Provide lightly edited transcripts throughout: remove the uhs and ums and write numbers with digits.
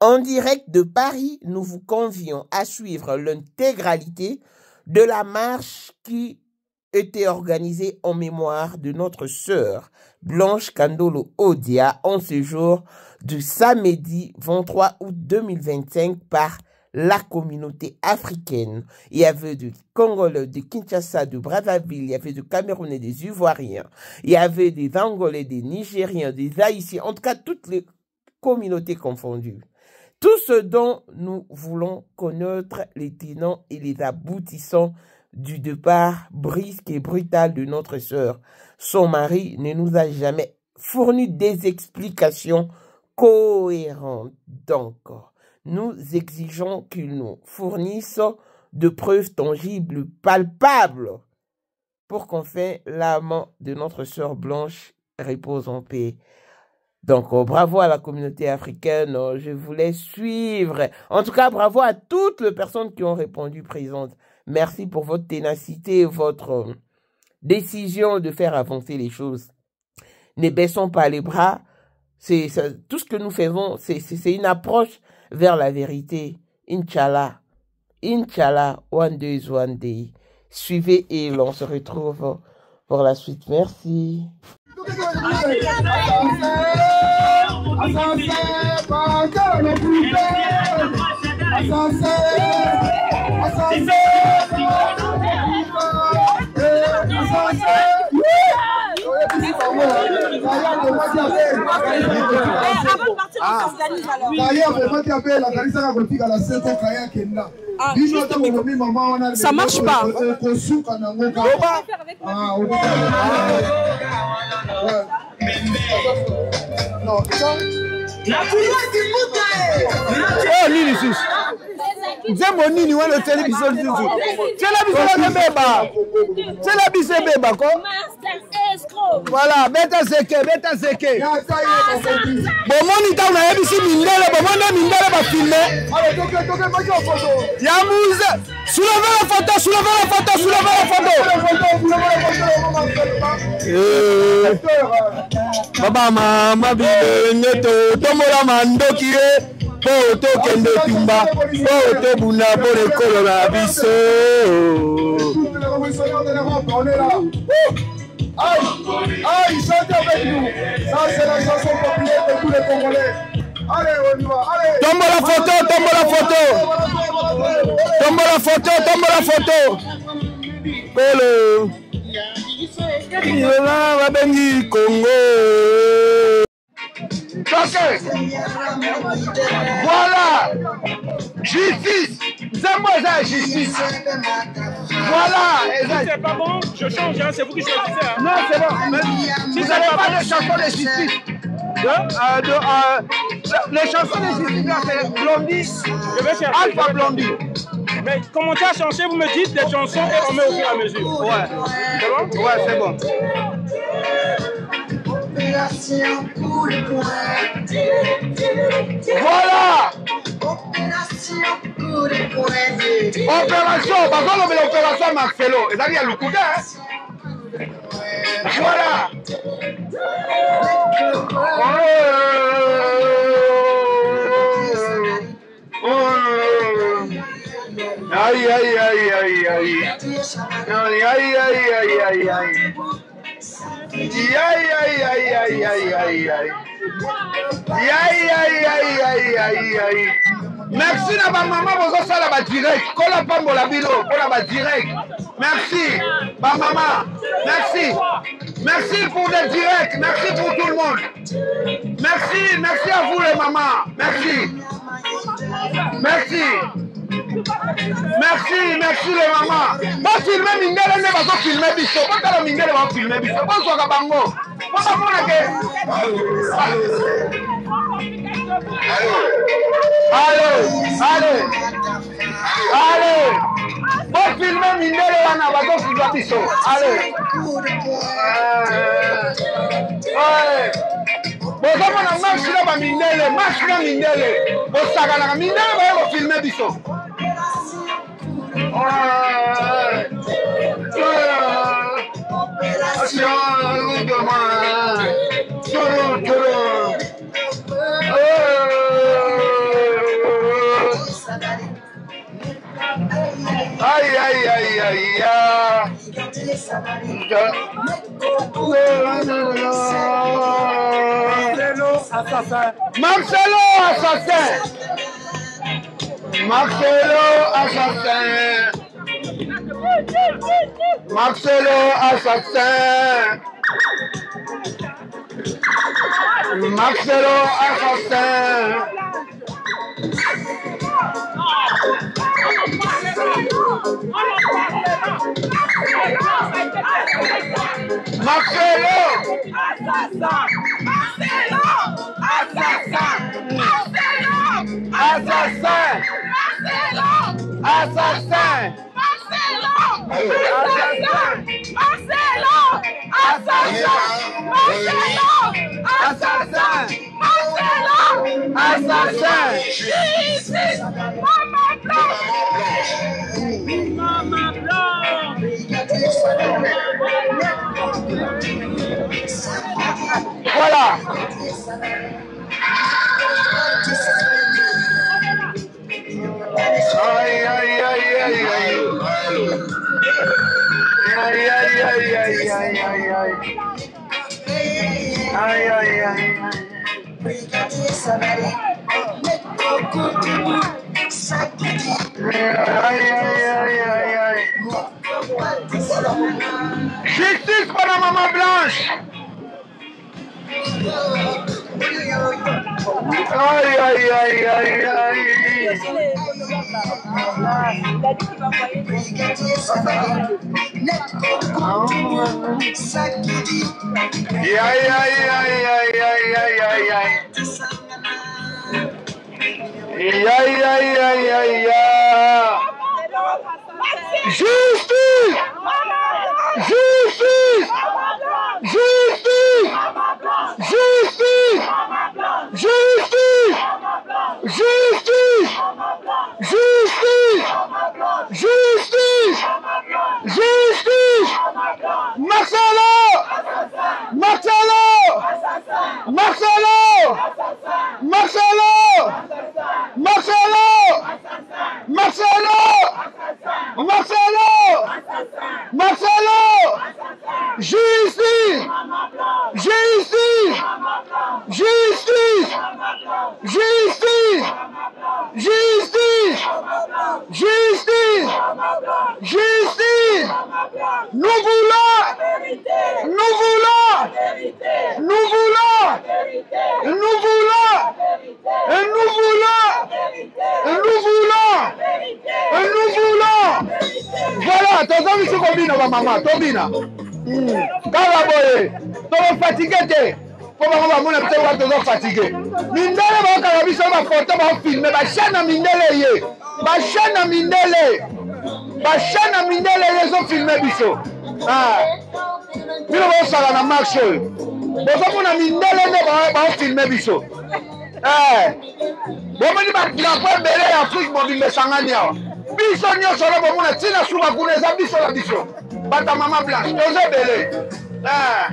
En direct de Paris, nous vous convions à suivre l'intégralité de la marche qui était organisée en mémoire de notre sœur Blanche Kandolo Odia en ce jour du samedi 23 août 2025 par la communauté africaine. Il y avait du Congolais, de Kinshasa, de Brazzaville, il y avait du Camerounais, des Ivoiriens, il y avait des Angolais, des Nigériens, des Haïtiens, en tout cas toutes les communautés confondues. Tout ce dont nous voulons connaître les tenants et les aboutissants du départ brisque et brutal de notre sœur. Son mari ne nous a jamais fourni des explications cohérentes. Donc, nous exigeons qu'il nous fournisse de preuves tangibles, palpables, pour qu'enfin l'âme de notre sœur Blanche repose en paix. Donc, bravo à la communauté africaine, je voulais suivre. En tout cas, bravo à toutes les personnes qui ont répondu présentes. Merci pour votre ténacité, votre décision de faire avancer les choses. Ne baissons pas les bras. Tout ce que nous faisons, c'est une approche vers la vérité. Inch'Allah. Inch'Allah, one day is one day. Suivez et l'on se retrouve pour la suite. Merci. Ça marche pas. Oh, Nini Sus. Nzembo Nini wana tele biso Sus. Tela biso la beba. Tela biso beba ko. Voilà, beta seke. Bomoni ta na yebisi mindele, bomoni mindele ba filmer. Allez, toke maki photo. Yamuze. Soulevez la photo. Baba mama bineto tomola mandoki po to kende tumba po to buna po ekolo na biso. Aïe, chantez avec nous. Ça c'est la chanson populaire de tous les Congolais. Allez, on y va. Allez. Tombe la photo. Polo. Yola wabengi Congo. Voilà. Justice. C'est justice. Voilà. C'est pas bon, je change, hein, c'est vous qui choisissez. Hein. Non, c'est bon. Si vous n'avez pas de chansons de justice, les chansons de justice, là, c'est Blondie. Je vais chercher. Alpha Blondie. Mais commencez à changer, vous me dites des chansons et on met au fur et à mesure. Ouais. C'est bon? Ouais, c'est bon. Opération coup de poing. Voilà. Opération coup de poing. Opération, parce qu'on a l'opération Marcelo. Et là, il y a le coup d'œil. Voilà. Aïe, aïe, aïe, aïe, aïe. Aïe, aïe, aïe, aïe, aïe, aïe. Merci à ma maman pour ça la direct. Qu'on la pomme pour la bilo, pour la direct. Merci, ma maman. Merci. Merci pour le direct. Merci pour tout le monde. Merci à vous les mamans. Merci. Merci les mamans. Pas filmer Mingele, ne va pas filmer Bisso. Pas que le Mingele va filmer Bisso. Pas soit Kabango. Pas ça pour Allez. Pas filmer Mingele, on va pas filmer Bisso. Allez. Boza mona marche na ba Mindele, marche na Mindele. Bosaka na Mindele ba yo filmer biso. Aïe, aïe, aïe, aïe, Marcelo assassin. Marcelo assassin. Marcelo assassin. Marcelo assassin. Marcelo assassin. Assassin. Voilà. Aïe, aïe, aïe, aïe, aïe. Aïe, aïe, aïe, aïe, aïe, aïe, aïe. Aïe, aïe, aïe, aïe. Justice pour la maman blanche. Aïe, aïe, aïe, aïe, aïe. Aïe, aïe, aïe, aïe, aïe, aïe, aïe, aïe. Aïe, aïe, aïe, aïe, aïe. Justice! Justice! Justice! Justice! Justice! Justice! Justice! Justice! Justice! Marcelo! Marcelo! Marcelo! Marcelo! Marcelo! Marcelo! Marcelo! Marcelo! Justice! Justice! Justice! Justice! Justice! Justice! Justice! Nous voulons! Nous voulons! Nous voulons! Nous voulons! Nous voulons! Nous voulons! Nous voulons! Voilà, t'as vu ce qu'on dit, maman, Tobina. Kalaboye, t'es fatigué, comment on va t'es fatigué. Mindele va kalabiso ma photo va filmer, ba chaîne mindele ye, ba chaîne mindele ye sont filmés biso. Ah, il va ça na marché. Bon comme on mindele ne va filmer biso. Eh, bon mani ba drapeau belé Afrique mobile sangania. Biso nyo solo bo mona tina suba kuneza biso la biso. Bata maman blanche, t'oses belé. Ah,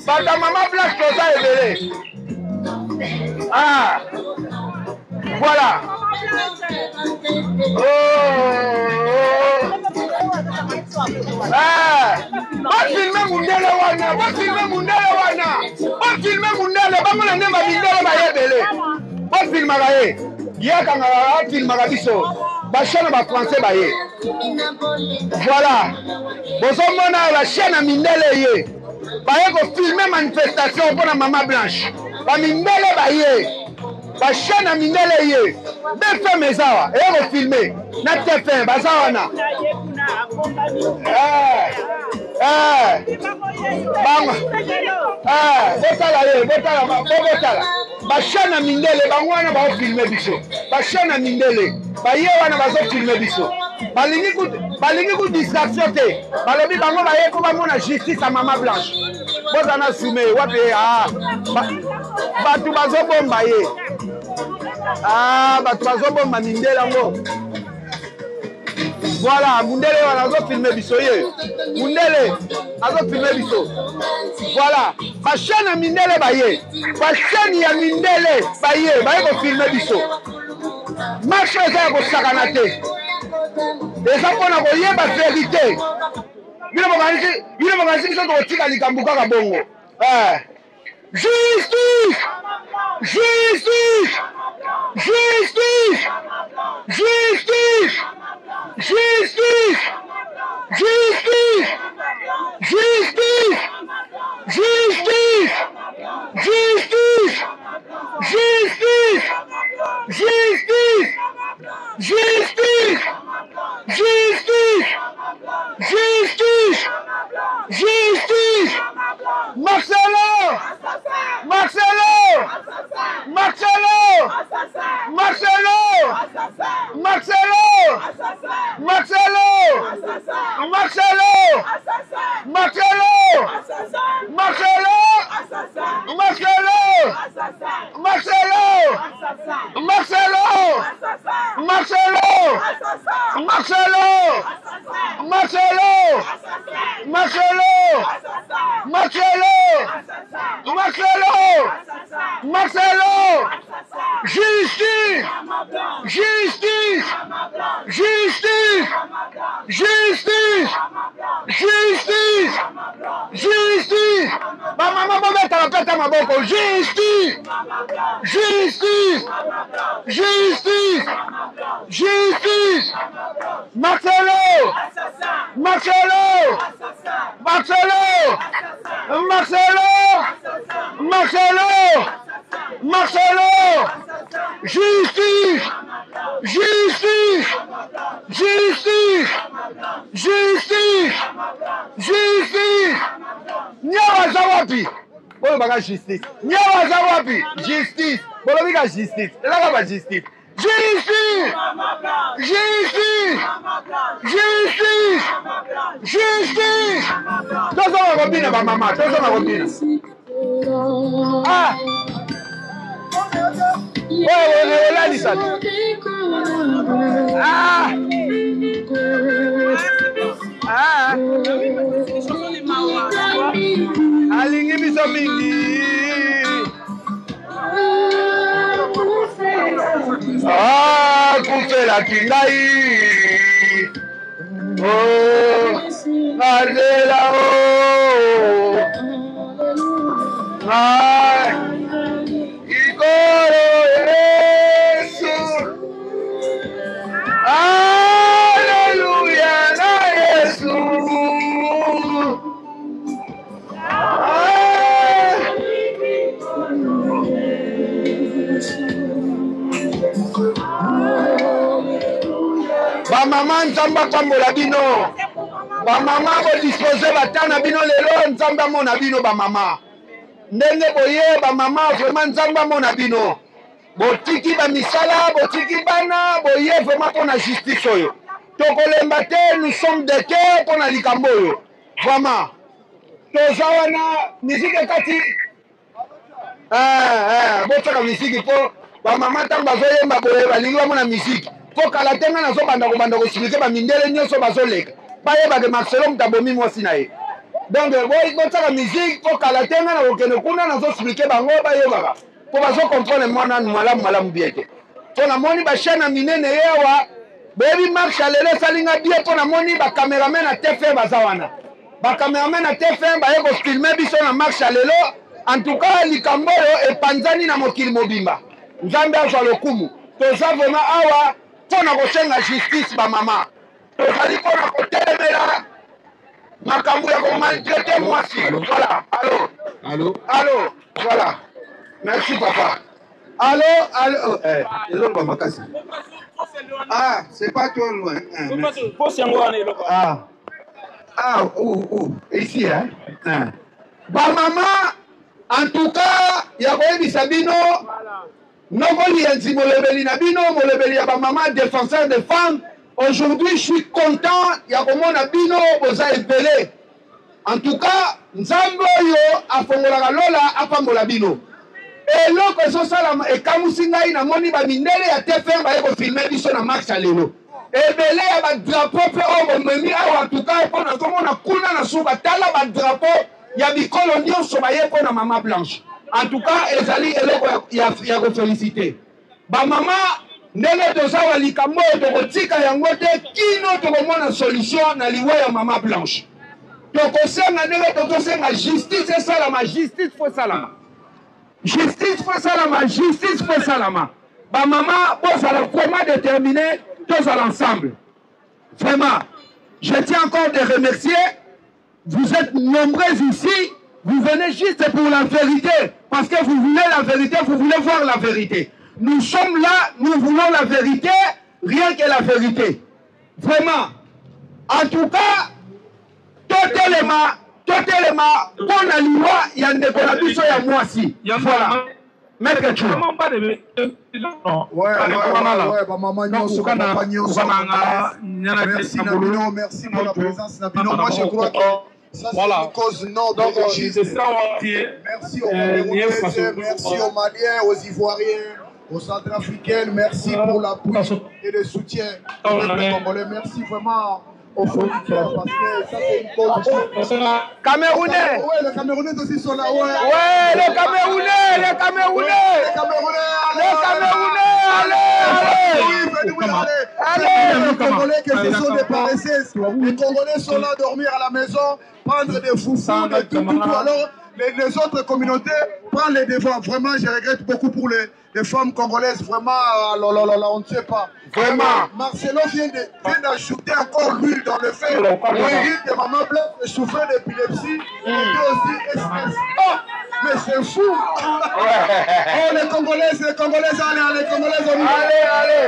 bata maman blanche, t'oses belé. Ah, voilà. Oh, ah, va filmer Mundele wana, va filmer Mundele wana, va filmer Mundele, va mona nema Mundele ba yebele. Va filmer ba ye. Yaka nga filmer ba biso. Ba chaîne ba français ba ye. Voilà. Bozomona la chaîne Mindele ye. Ba ye ko filmer manifestation pour la maman blanche. Ba Mindele ba ye. Ba chaîne Mindele ye. BFM ezawa e ko filmer. Na TF1 bazawana. Banga. Botala ye, botala. Ba chaîne Mindele bangwana ba filmer biso. Ba chaîne Mindele ba ye wana bazo filmer biso. Balingi ku distraction te. Balobi bango ba ye ko ba mona justice à maman blanche. Bozana sume wapi batu bazo bomba ye. Ah, batu bazo bomba Mindele ngo. Voilà, Mundele wana azo filmer biso ye. Mundele azo filmer biso. Voilà, ba chaîne Mindele ba ye. Ba chaîne ya Mindele ba ye ko filmer biso. Marche eza ko sakana te. eza mpona koyeba verité bino mokanisi biso tokotika likambo kaka bongo justice justice justice justice justice justice justice justice justice justice justice justice justice justice justice Marcelo Marcelo Marcelo Marcelo Marcelo Marcelo Marcelo Marcelo Marcelo Marcelo Marcelo Marcelo Marcelo Marcelo Marcelo Marcelo Marcelo Marcelo Marcelo justice justice justice justice justice justice bamama bobeta bapeta maboko justice justice justice justice Marcelo Marcelo Marcelo Marcelo Marcelo Marcelo justice justice justice justice justice nyawa za wapi bolo baka justice nyawa za wapi justice bolo bika justice elaka ba justice justice justice justice justice tozo makobina ba mama tozo makobina ah wewe lani sana ah ah alingi biso mingi ah kufela kingai oh ngazela oh ah ikoro Yesu haleluya na Yesu bamama nzambe akambola bino bamama bodispose batana bino lelo nzambe amona bino bamama ndenge boye bamama vraiment nzambe amona bino botiki bamisala botiki bana boye vraiment mpona justice oyo tokolemba te nous sommes de cœur mpona likambo oyo vraiment toza wana misiki ekati botaka misiki mpo bamama ntango bazoyemba boye balingi bamona misiki mpo kala te nga nazobanda kobanda koexplike bamindele nyonso bazoleka bayebake Marcelo moto abomi mwasi na ye donc botaka misiki mpo kala te nga na kokende kuna nazoexplike bango bayebaka mpo bazokomprendre mwananu malamu bie te mpo namoni bachaine minene ye awa boyebi marche lelo esalinga bie mpo namoni bakameramen na TF1 baza wana bakameramen na TF1 baye kofilme biso na marche lelo en tout cas likambo oyo epanzani na mokili mobimba nzambe azwa lokumu toza vraiment awa mpona kosenga justice bamama tozali mpona kotelemela makambo ya komaltraite mwasi voilà allo voilà merci papa allo elongo makasi ah c'est pas trop loin ici hein bamama en tout cas ya koyebisa bino nokolienzi molebeli na bino molebeli ya bamama défenseur des femmes aujourd'hui je suis content ya komona bino boza epele en tout cas nzambe oyo afongolaka lola apambola bino eloko ezosalama ekamusi ngai namoni bamindele ya TF1 baye kofilme biso na marche lelo ebele ya badrapo mpe oyo bomemi awa en tout cas mpo nazomona kuna na suka tala badrapo ya bikolo nyonso baye mpo na mama blanche en tout cas ezali eloko ya kofélicité bamama ndenge tozawa likambo tokotika yango te kino tokomona solution na liwa ya mama Blanche. Tokosenga ndenge tokosenga justice esalama, justice fo salama. Justice fo salama, justice fo salama. Ba mama bozala vraiment déterminé tous à l'ensemble. Vraiment, je tiens encore de remercier. Vous êtes nombreux ici. Vous venez juste pour la vérité. Parce que vous voulez la vérité, vous voulez voir la vérité. Nous sommes là, nous voulons la vérité, rien que la vérité. Vraiment. En tout cas, totalement, pour la loi, il y a une décoration à moi aussi. Voilà. Maître Chou. Merci Nabino, merci pour la présence Nabino. Moi je crois que ça c'est une cause noble et juste. Merci aux Camerounais, merci aux Maliens, aux Ivoiriens, aux Centrafricains, merci pour l'appui et le soutien. Merci vraiment aux fournisseurs parce que ça c'est une cause. Camerounais. Ouais, les Camerounais aussi sont là. Ouais, les Camerounais, les Camerounais. Les Camerounais, allez. Les Congolais qui se sont déparessés. Les Congolais sont là à dormir à la maison, prendre des foufous, tout. Alors, les autres communautés prennent les devants. Vraiment, je regrette beaucoup pour les femmes congolaises. Vraiment, on ne sait pas. Vraiment. Marcelo vient d'ajouter encore l'huile dans le feu. Il dit que maman Blanche souffrait d'épilepsie. Et aussi SS. Oh, mais c'est fou. Oh, les Congolaises, allez, les Congolaises, allez,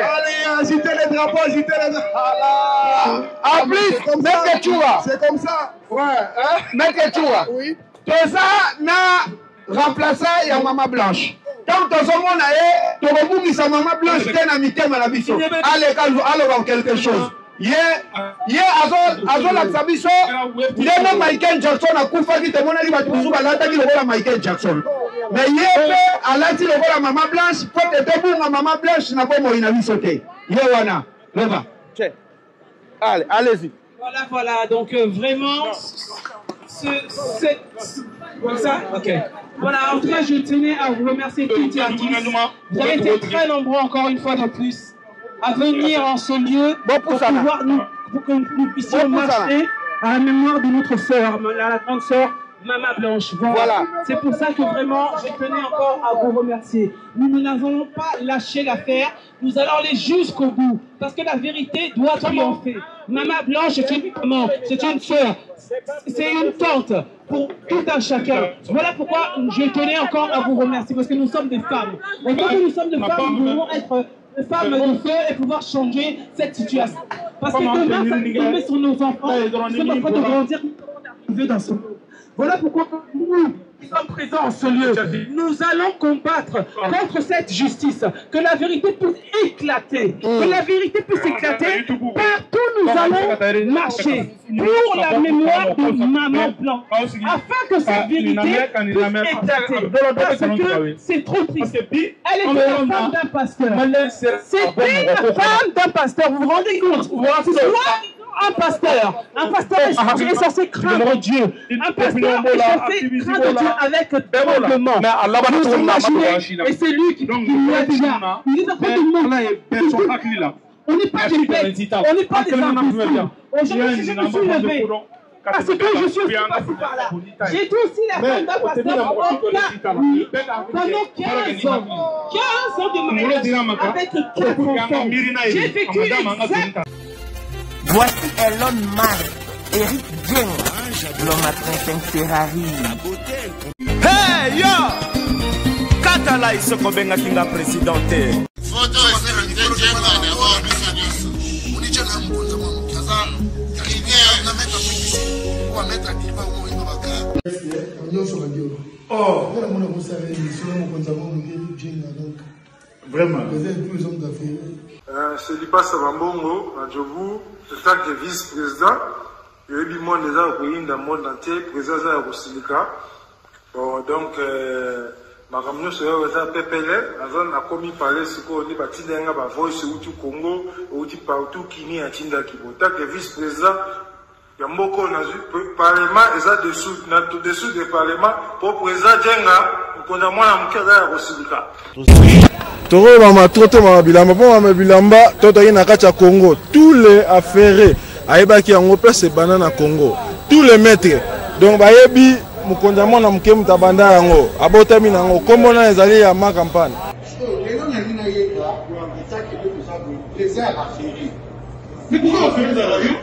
agitez les drapeaux, agitez les drapeaux. En plus, Maître Choua. C'est comme ça. Ouais, hein? Maître Choua. Oui. Tout ça n'a remplacé la maman Blanche. Tant que ce monde a été, tu rebouges sa maman Blanche, tu es amitié à la vision. Allez, voir quelque chose. Hier, Azo la Sabiso, il y a Michael Jackson à Koufa qui te montre qu'il va toujours à l'attaque de Michael Jackson. Mais hier, à l'attaque de la maman Blanche, pour te debout, ma maman Blanche n'a pas moyen de sauter. Yewana, leva. Allez, allez-y. Voilà, donc vraiment. Comme ça? Ok. Voilà, en tout cas, je tenais à vous remercier toutes et à tous. Vous avez été très nombreux, encore une fois de plus, à venir en ce lieu pour que nous puissions marcher à la mémoire de notre sœur, la grande sœur Maman Blanche. Voilà. C'est pour ça que vraiment, je tenais encore à vous remercier. Nous n'avons pas lâché l'affaire. Nous allons aller jusqu'au bout. Parce que la vérité doit triompher. Maman Blanche, c'est une maman, c'est une sœur, c'est une tante pour tout un chacun. Voilà pourquoi je tenais encore à vous remercier. Parce que nous sommes des femmes. Et quand nous sommes des femmes, nous devons être des femmes de feu et pouvoir changer cette situation. Parce que demain, ça va tomber sur nos enfants. Nous sommes en train de grandir dans ce monde. Voilà pourquoi nous sommes présents en ce lieu. Nous allons combattre contre cette justice. Que la vérité puisse éclater. Que la vérité puisse éclater. Partout nous allons marcher pour la mémoire de Maman Blanche. Afin que cette vérité puisse éclater. Parce que c'est trop triste. Elle était la femme d'un pasteur. C'était la femme d'un pasteur. Vous vous rendez compte? Un pasteur est censé craindre Dieu. Un pasteur est censé craindre Dieu avec tremblement. Vous imaginez, et c'est lui qui l'a déjà. Il est en train de mourir. On n'est pas des bêtes, on n'est pas des imbéciles. Aujourd'hui, je me suis levé. Parce que je suis passé par là. J'ai été aussi la femme d'un pasteur pendant 15 ans. 15 ans de mariage avec 4 enfants. J'ai vécu exactement. Voici Elon Musk, Eric Dien, l'homme à train Ferrari. Hey yo! Katala isoko benga kinga presidente. Photo est jenga d'abord biso. Unicho na mbondo mo kazana. Kibia na mettre mix. Ou mettre diva mo ino baka. Nyonso ngio. Oh, na mona mo sare ni so mo konza mo ngeli jenga donc. Vraiment. Vous êtes plus hommes d'affaires. C'est Lipa Savambongo, à Djobu, en tant que vice-président. Il y a eu du monde déjà au pays, dans le monde entier, président de Rosilika. Bon, donc, ma camion se fait PPL, la zone a commis parler ce qu'on dit, bâti d'un gars, voice ou tout Congo, ou tout partout, qui n'y a Tinda Kibo. En tant que vice-président, il y a beaucoup de parlement, et ça dessous des parlements, pour président Djenga, nous condamnons à Moukéda à Rosilika. Toro mama trote mama bilamba po mama bilamba toto yi na kati ya Congo tous les affaires ayeba ki yango place banana Congo tous les maîtres donc bayebi mukonza mona muke mutabanda yango abotami nango komona ezali ya ma campagne mais pourquoi on fait ça là yo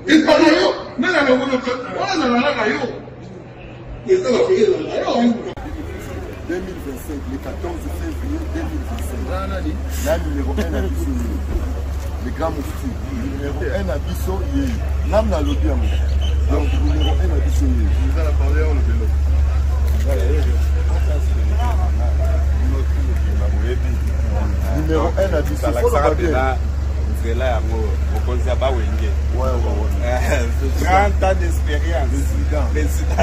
et pas yo mais là on va là yo et ça va faire là yo 2025, le 14 février 2025. La numéro 1 à Bisso, le grand moufti. Numéro 1 à Bisso, l'âme n'a l'autre. Donc, numéro 1 à Bisso. Vous allez parler en le vélo. Numéro 1 à Bisso. C'est là, on conseille pas Wenge. Ouais. 30 ans d'expérience. Président.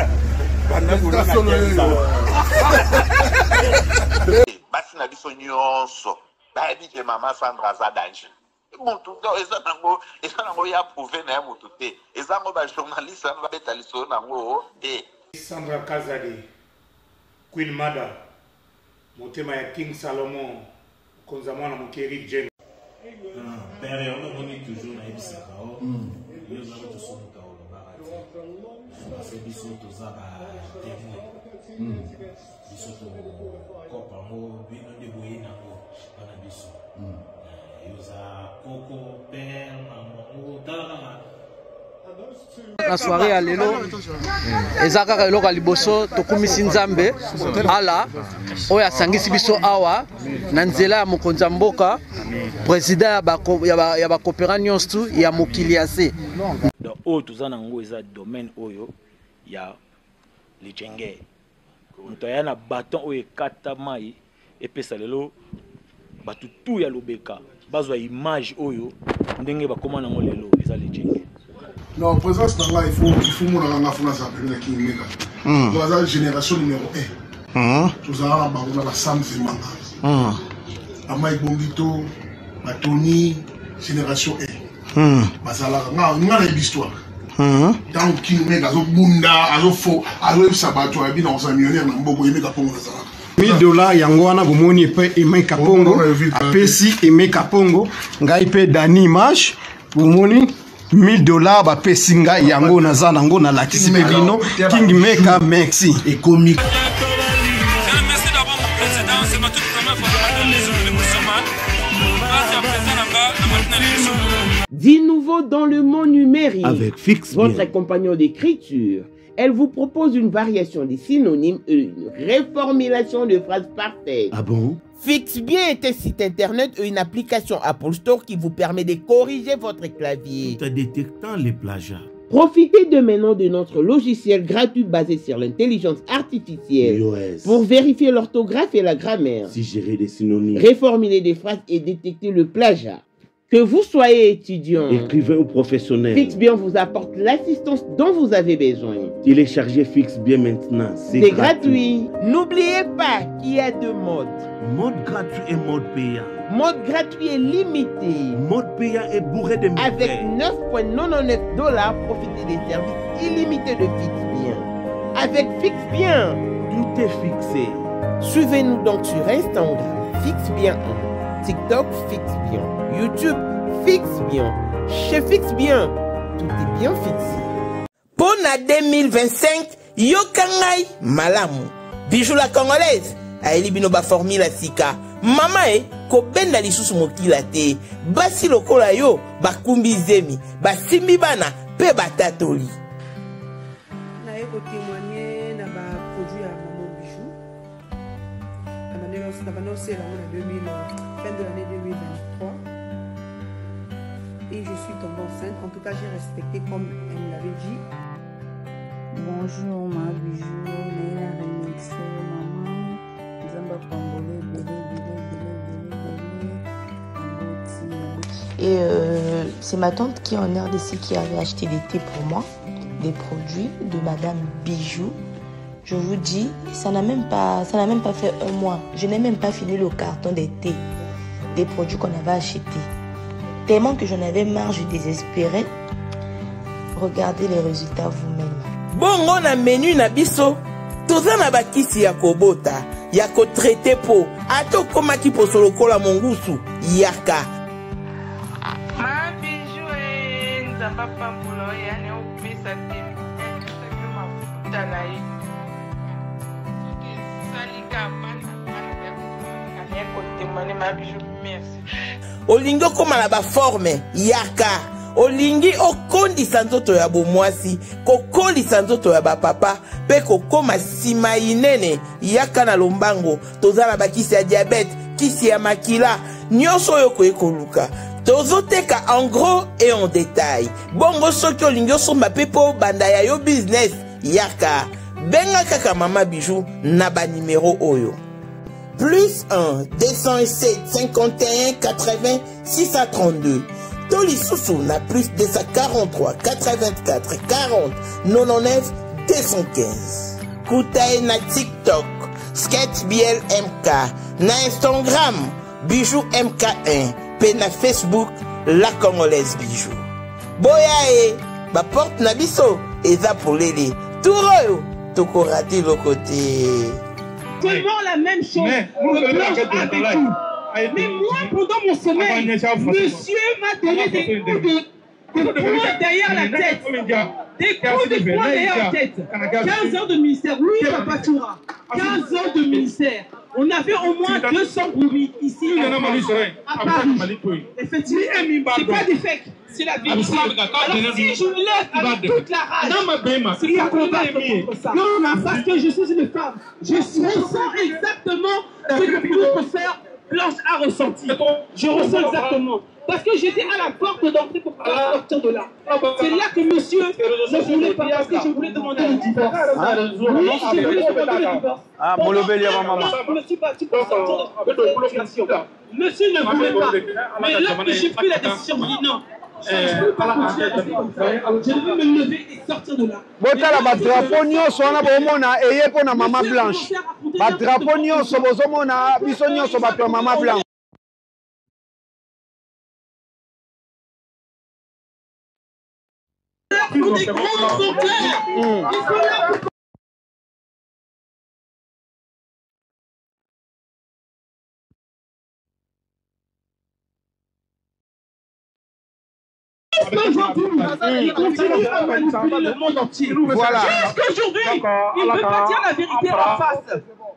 Basi na biso nyonso bayebi ke mama Sandra aza danger mutu eza nango ya prouve na ya mutu te eza ngo ba journaliste na babeta liso nango te. Sandra Kazadi, Queen Mada, motema ya King Salomon, konza mwana mokeri Jen. Père, on est toujours na ebisaka o. Yo za to somo ka o barati. Parce que biso to za ba témoin. Biso to kopa mo bino de boyina ko bana biso. Yo za koko père maman tala la soirée à lelo ezaka eloko liboso tokumisi nzambe ala oya sangisi biso awa na nzela ya mokonza mboka président ya ba coopéra nyonso ya mokili ase donc oyo toza nango eza domaine oyo ya lijenge moto aya na baton oyo ekata mai epesa lelo bato tu ya lobeka bazwa image oyo ndenge bakoma nango lelo eza lijenge. Non, présence dans là, il faut mon enfant ça peut qui mega. Dans la génération numéro 1. Tous à la Sam Zemanga. Amai Bongito, Tony, génération 1. Basala, on a l'histoire. Dans qui mega zo bunda, azo fo, azo sabato abi dans un millionnaire na mboko yemeka pongo ça. $1000 yango wana bomoni pe Emeka Pongo apesi Emeka Pongo ngai pe Dani Image bomoni $1000 ba pesinga yango naza nango na lakisi bino King Meka merci et comique. Merci d'abord mon président, c'est ma toute première fois dans les zones de Moussaman. Merci à président là-bas, 10 nouveaux dans le monde numérique. Avec Fix votre compagnon d'écriture. Elle vous propose une variation des synonymes et une réformulation de phrases parfaites. Ah bon? FixBien est un site internet et une application Apple Store qui vous permet de corriger votre clavier. Tout en détectant les plagiats. Profitez de maintenant de notre logiciel gratuit basé sur l'intelligence artificielle pour vérifier l'orthographe et la grammaire, suggérer des synonymes, réformuler des phrases et détecter le plagiat. Que vous soyez étudiant, écrivain ou professionnel, FixBien vous apporte l'assistance dont vous avez besoin. Téléchargez FixBien maintenant, c'est gratuit. N'oubliez pas qu'il y a deux modes. Mode gratuit et mode payant. Mode gratuit et limité. Mode payant est bourré de mystères. Avec $9,99, profitez des services illimités de FixBien. Avec FixBien, tout est fixé. Suivez-nous donc sur Instagram, FixBien 1, TikTok, FixBien, YouTube, FixBien. Chez FixBien, tout est bien fixé. Pour la 2025, Yokangai Malamu. Bijou la congolaise. Aeli binoba formula sika. Mama ko benda lisusu mokila te. Basi lokola yo bakumbi zemi. Basimbi bana pe batatoli. Na eko témoigner na ba produit à Maman Bijou. Na banoncé la fin de l'année 2023. Et je suis tombée enceinte. En tout cas, j'ai respecté comme elle me l'avait dit. Bonjour ma Bijou, Léa Remixé, maman. Et c'est ma tante qui est en RDC qui avait acheté des thés pour moi, des produits de Madame Bijou. Je vous dis, ça n'a même pas fait un mois. Je n'ai même pas fini le carton des thés, des produits qu'on avait achetés. Tellement que j'en avais marre, je désespérais. Regardez les résultats vous-même. Bon, on a menu na biso. Toza na bakisi ya kobota. ya kotraite po ata okomaki poso lokola mongusu yaka. Ma bijou nzamba pambulo yani opesa te mafuta na ye salika bana kotemane ma bijou merci. Olingi okoma na baforme yaka. Olingi okondisa nzoto ya bomwasi kokolisa nzoto ya bapapa pe kokoma sima inene yaka na lombango tozala bakisi ya diabete kisi ya makila nyonso oyo koekoluka tozoteka en gros et en détail bongo soki olingi osomba pe po banda ya yo business yaka benga kaka Mama Bijou na banimero oyo plus 1 207 51 80 632 Toli Soussou na plus 243 84 40 99 215. Koutaye na TikTok, Sketch Biel MK, na Instagram, Bijou MK1, pe na Facebook, La Congolaise Bijou. Boyae, ba porte na biso, eza pour l'aider. Touroyo, toko raté le côté. Seulement la même chose. Mais moi, pendant mon sommeil, monsieur m'a donné des coups de poing derrière la tête. Des coups de poing derrière la tête. 15 heures de ministère. Oui, Papa Toura. 15 heures de ministère. On avait au moins 200 brouilles ici à Paris. Effectivement, c'est pas des fakes. C'est la vérité. Alors si je me lève avec toute la rage, c'est pas combattre contre ça. Non, parce que je suis une femme. Je ressens exactement ce que notre sœur Blanche a ressenti. Je ressens exactement. Parce que j'étais à la porte d'entrée pour pouvoir sortir de là. C'est là que monsieur ne voulait pas, parce que je voulais demander le divorce. Oui, je voulais demander le divorce. Ah, mon levé, maman. Je me suis battu pour sortir de cette situation. Monsieur ne voulait pas. Mais là que j'ai pris la décision, je dis non. Je ne peux pas continuer à rester comme ça. Je veux me lever et sortir de là. Botala badrapo nyonso wana bomona eye pona Mama Blanche. Badrapo nyonso bozomona biso nyonso bato Mama Blanche. Pour des grands monteurs. Ils sont là pour... Il continue à manipuler le monde entier. Voilà. Jusqu'aujourd'hui, il ne peut pas dire la vérité en face.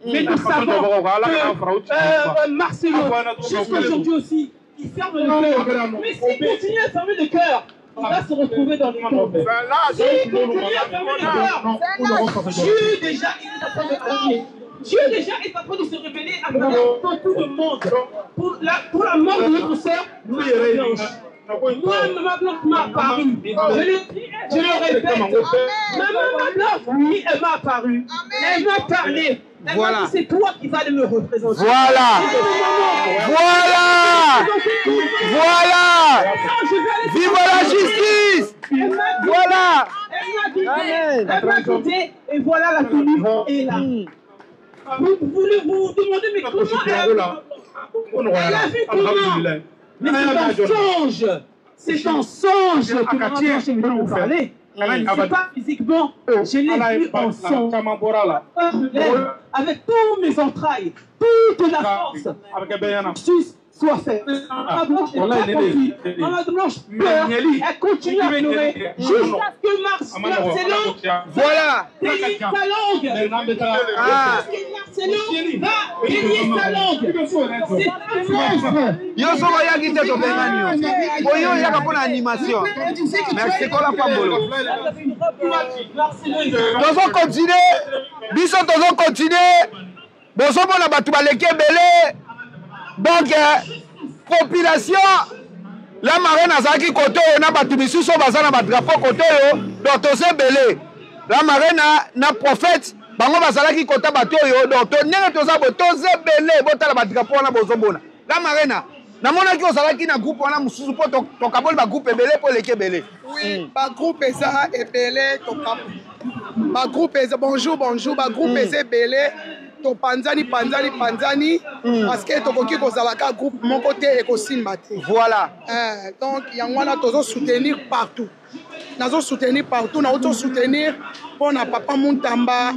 Mais nous savons que Marcelo, jusqu'aujourd'hui aussi, il ferme le cœur. Mais s'il continue à fermer le cœur, il va se retrouver dans les tombes. S'il continue à fermer le cœur, Dieu déjà est en train de travailler. Dieu déjà est en train de se révéler à travers beaucoup de monde pour la mort de notre sœur Maman Blanche. Moi, Maman Blanche m'a apparu. Je le répète. Maman Blanche, oui, elle m'a apparu. Elle m'a parlé. Elle m'a dit, c'est toi qui vas aller me représenter. Voilà. Voilà. Voilà. Vive la justice. Voilà. Elle m'a quitté et voilà la tenue est là. Vous voulez vous demander, mais comment elle a vu comment? Mais c'est un songe. C'est un songe que Maman Blanche est venue nous parler. C'est pas physiquement, je l'ai vu en songe. Avec tous mes entrailles, toute la force. Soit fait. Maman Blanche n'est pas compris. Maman Blanche pleure. Elle continue à pleurer jusqu'à ce que Marcelo voilà. délie sa langue. Marcelo va délier sa langue. C'est un monstre. Yo soba yaki te to bengani yo. Oyo yaka pona animation. Merci kola pambolo. Tozo continuer. Biso tozo continuer. Bozo mona batu baleke belé. Donc, population, la marraine a zaki côté, on a battu les sous bazana badrapo côté, donc on s'est belé. La marraine na prophète, bango bazala qui côté bateau, donc on est tous à botoze belé, bota la badrapo na bozobona. La marraine, na mona qui osala qui na groupe, on a mususu pour ton kabol ba groupe belé pour les belé. Oui, ba groupe ça est belé, ton kabol. Ba groupe bonjour, bonjour, ba groupe c'est belé. Panzani, parce que tu as un groupe mon côté et aussi. Voilà. Donc, il y a un soutenir partout. nazo soutenir partout, nazo soutenir pour na papa Muntamba.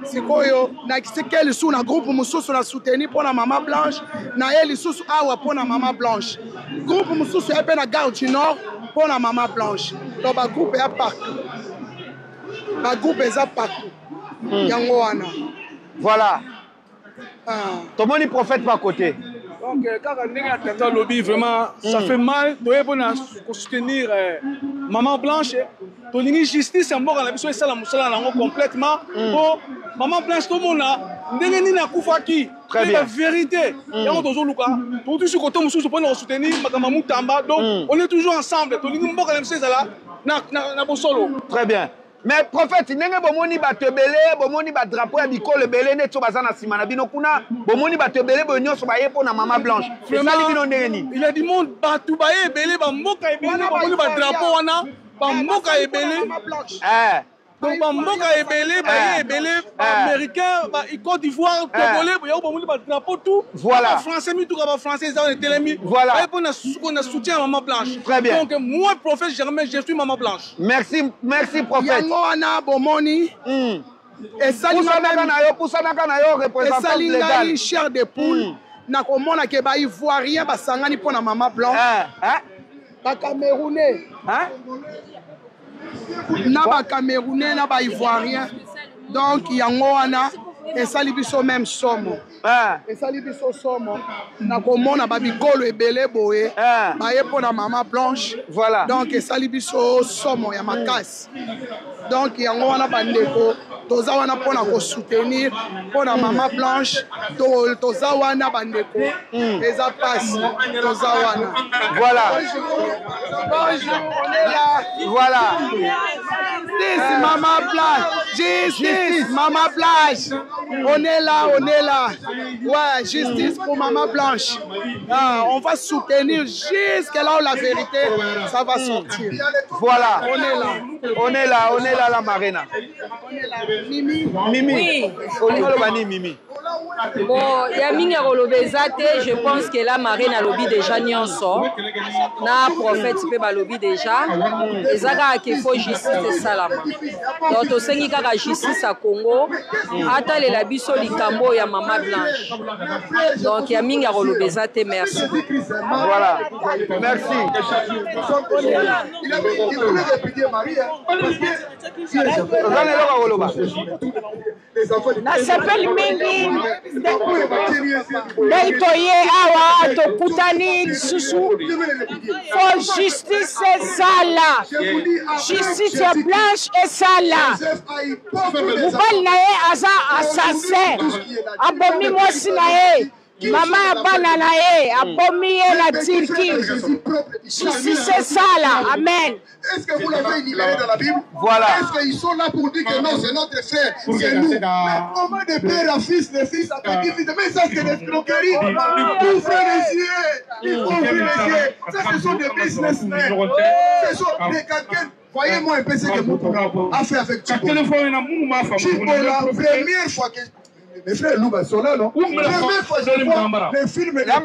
C'est quoi yo? Na quel sous na groupe mususu na soutenir pour na maman Blanche, na elle sous awa pour na maman Blanche. Groupe mususu ya pe na Gare du Nord pour na maman Blanche. Donc ba groupe ya partout. Ba groupe eza partout. Yango wana. Voilà. Tout le monde prophète par côté. Donc, quand on a lobby, vraiment, ça fait mal de soutenir Maman Blanche. Tu as justice, c'est mort à la mission, c'est la moussala complètement. Pour Maman Blanche, tout le monde a très bien. La vérité. Il y a un autre Luka. Pour tout ce côté, nous sommes soutenir Maman Tamba. Donc, on est toujours ensemble. Tu as dit mort à la mission, c'est là. Très bien. Mais prophète, ndenge bomoni bato ebele, bomoni ba drapeau ya bikolo ebele neto bazana sima na bino kuna, bomoni bato ebele bo nyonso baye pona Maman Blanche. Esali bino ndenge nini? Il y a du monde bato baye ebele ba mboka ebele, bomoni ba drapeau wana, ba mboka ebele. Donc ba mboka ebele, baye ebele, américain, ba Côte d'Ivoire, Togolais, ba bomoni ba drapeau tout. Voilà. Français mi tout ka ba français ils ont télémi. Voilà. Baye pona qu'on a soutien Maman Blanche. Très bien. Donc moi prophète Germain, je suis Maman Blanche. Merci, merci prophète. Yango wana bomoni. Pousanaka na yo représentant légal. Une chair de poule. Na komona ke ba ivoirien ba sangani pona Maman Blanche. Ba Camerounais. Na ba Camerounais na ba ivoirien. Donc yango wana esali biso même somo. Esali biso somo. Na komona ba bikolo ebele boye. Ba ye pona Maman Blanche. Voilà. Donc esali biso somo ya makasi. Donc yango wana bandeko toza wana pona ko soutenir pona Maman Blanche toza wana bandeko eza passe toza wana. Voilà. Bonjour, on est là. Voilà. Justice Maman Blanche. Justice Maman Blanche. On est là. Ouais, justice pour Maman Blanche. On va soutenir jusqu'à là où la vérité ça va sortir. Voilà. On est là. La marina. Mimi. Oui. Mimi. Bon, il y a mingi rolobezate, je pense que la marine a lobby déjà nyonso. Na prophète peut ba lobby déjà. Ezaka qu'il faut justice salama. Donc to sengi kaka justice à Congo. Ata le labiso likambo ya Maman Blanche. Donc il y a mingi rolobezate, merci. Voilà. Merci. Na s'appelle mingi Daitoye awa tokutani lisusu for justice esala justice ya Blanche esala mobali na ye aza assassin abomi mwasi na ye mama ya bana na ye abomi ye na Turquie. Justice esala. Amen. Est-ce que vous l'avez libéré dans la Bible? Voilà. Est-ce qu'ils sont là pour dire que non, c'est notre frère, c'est nous? Mais comment de père à fils, de fils à petit-fils? Mais ça, c'est l'escroquerie. Il faut ouvrir les yeux. Il faut ouvrir les yeux. Ça, ce sont des businessmen. Ce sont des quelqu'un. Voyez-moi un peu ce que Moutoula a fait avec Chibola. Chibola, première fois que... Mes frères Louba sont là, non? Première fois que je vois les films de la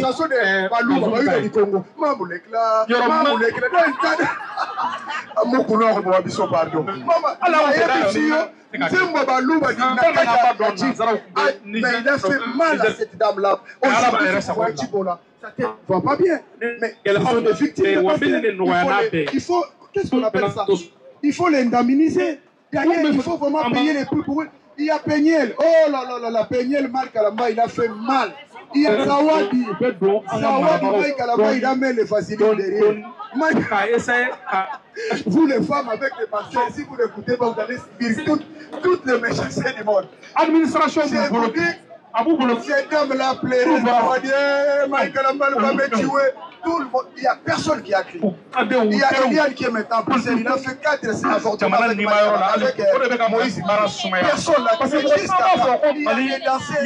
façon de Balouba, du Congo. Mamoulekla, Moukoulor, Boabiso, pardon. Maman, c'est moi Balouba, mais il a fait mal à cette dame-là. Aujourd'hui, Chibola, ça ne va pas bien. Mais elles sont des victimes. Il faut, qu'est-ce qu'on appelle ça? Il faut l'indemniser. Derrière, il faut vraiment payer les prix pour eux. Il y a Peignel. Oh là là là là, Peignel, Marc Alamba, il a fait mal. Il y a Zawadi. Zawadi, Marc Alamba, il a mis les facilités derrière. Vous les femmes avec les pasteurs, si vous l'écoutez, vous allez subir toutes les méchancetés du monde. Administration, c'est vous dire, cet homme-là plairait, Marc Alamba va me tuer. Tout le monde, il n'y a personne qui a crié. Il y a Eliane qui est maintenant poussé. Il a fait 4 avortements avec Moïse. Personne n'a crié. Il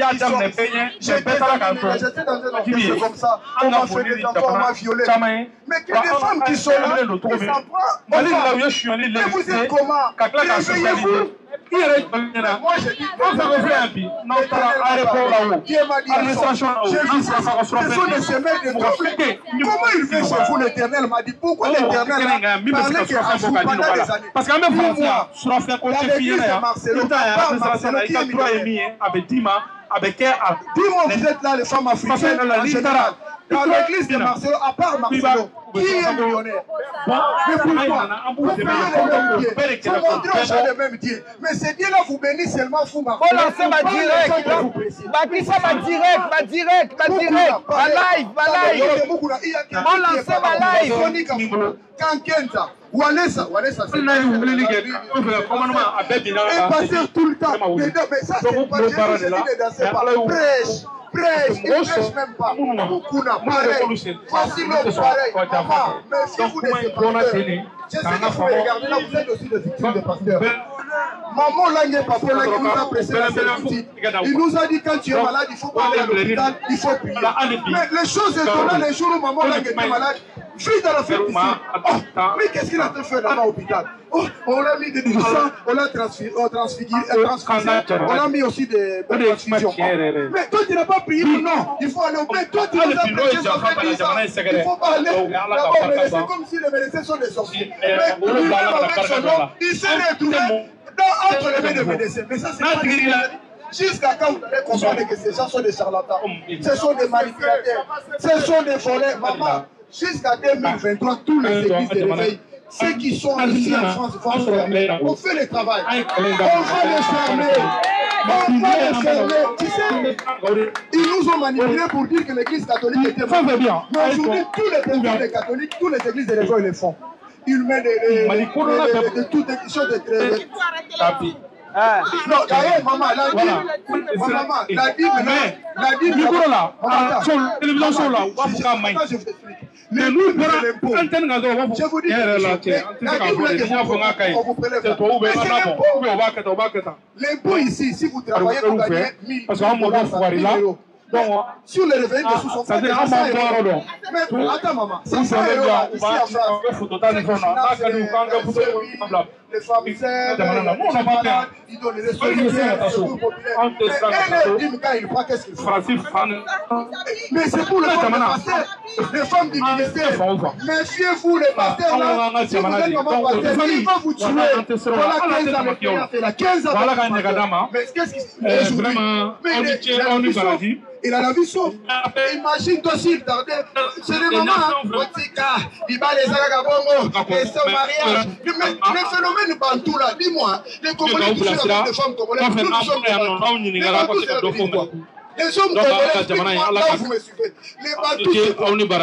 a dansé. J'étais dans un orchestre comme ça. On m'a fait des enfants, on m'a violé. Mais qu'il y a des femmes qui sont là, qui s'en prennent. Mais vous êtes comment? Réveillez-vous. Moi, je dis, ce sont des semelles de conflit. Comment il fait chez vous l'Éternel m'a dit, pourquoi l'Éternel a parlé qu'il a vous pendant des années? Parce que même moi, il y l'église de Marcelo, qui est millionnaire. Dis-moi, vous êtes là, les femmes africaines, en général. Dans l'église de Marcelo, à part Marcelo, qui est millionnaire? Mais pourquoi? Vous payez les mêmes dieux. Vous montrez aux gens les mêmes dieux. Mais ces dieux-là vous bénissent seulement, vous Marcelo. On lance ma direct. Ma direct. Ma live. On lance ma live. Kankenta. Wanessa, c'est et passer tout le temps. Mais ça, c'est pas Jésus, c'est prêche. Il prêche même pas. Beaucoup n'a pareil. Voici l'homme pareil. Mais si vous n'êtes pas pasteurs, je sais que vous regardez là, vous êtes aussi des victimes de pasteurs. Maman Langue, papa Langue nous a pressé la certitude. Il nous a dit quand tu es malade, il faut pas aller à l'hôpital, il faut prier. Mais les choses étonnantes, les jours où maman Langue était malade, fille dans la fête ici. Oh, mais qu'est-ce qu'il a fait là-bas à l'hôpital? Oh, on l'a mis du sang, on l'a transfiguré, on a mis aussi des transfusions. Mais toi tu n'as pas prié, non, il faut aller au mais toi tu nous as prêché ça fait 10 ans, il faut pas aller là-bas, mais c'est comme si les médecins sont des sorciers. Mais lui-même avec son nom, il s'est retrouvé entre les mains des médecins. Mais ça c'est pas jusqu'à quand vous allez comprendre que ces gens sont des charlatans, ce sont des manipulateurs, ce sont des voleurs. Maman, jusqu'à 2023, tous les églises de réveil, ceux qui sont ici en France vont se fermer. On fait le travail. On va les fermer. Tu sais, ils nous ont manipulés pour dire que l'église catholique était morte. Mais aujourd'hui, tous les présidents des catholiques, toutes les églises de réveil, ils le font. Ils mettent de toutes les choses de tapis. Non, d'ailleurs, maman, la l'impôt ici, si vous travaillez, vous gagnez 1000 €. Donc, sur les revenus de sous-son frère, mais attends, maman, 500 € ici en France, les femmes sèvres, ils donnent les ressources populaires. Et quand il prend, qu'est-ce qu'il fait? Mais c'est pour le pasteur, les femmes du ministère. Méfiez-vous, les pasteurs là, si vous êtes maman pasteur, il va vous tuer. Voilà 15 ans. Mais qu'est-ce qu'il fait? Il a la vie sauve. Imagine-toi s'il tardait. C'est les mamans. Il va les agabongo. Et son mariage. Mais le phénomène bantou là, dis-moi, les Congolais qui sont avec des femmes congolaises, nous sommes des bantous. Les bantous, c'est la vie quoi. Les hommes congolais, là vous me suivez. Les bantous,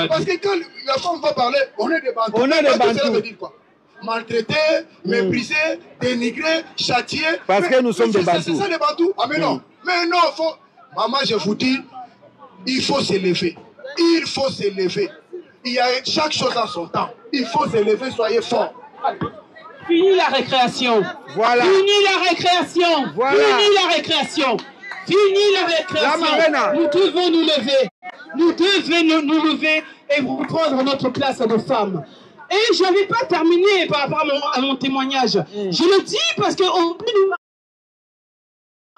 parce que quand la femme va parler, on est des bantous. On est des bantous. Ça veut dire quoi? Maltraité, méprisé, dénigré, châtié. Parce que nous sommes des bantous. C'est ça les bantous? Ah mais non. Mais non, faut... Maman, je vous dis, il faut s'élever. Il faut s'élever. Il y a chaque chose en son temps. Il faut s'élever, soyez forts. Fini la récréation. Voilà. Fini la récréation. Voilà. Fini la récréation. Fini la récréation. Nous devons nous lever. Nous devons nous lever et reprendre notre place de femme. Et je n'avais pas terminé par rapport à mon témoignage. Je le dis parce que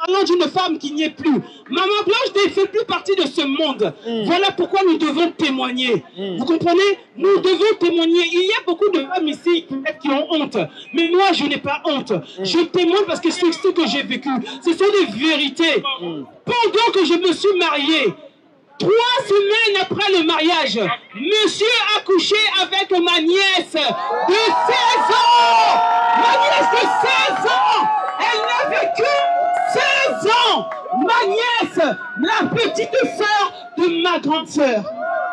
parlant d'une femme qui n'y est plus. Maman Blanche ne fait plus partie de ce monde. Voilà pourquoi nous devons témoigner. Vous comprenez? Nous devons témoigner. Il y a beaucoup de femmes ici qui ont honte. Mais moi, je n'ai pas honte. Je témoigne parce que c'est ce que j'ai vécu. Ce sont des vérités. Pendant que je me suis mariée, 3 semaines après le mariage, monsieur a couché avec ma nièce de 16 ans. Ma nièce de 16 ans. Elle n'a vécu 16 ans, ma nièce, la petite sœur de ma grande sœur.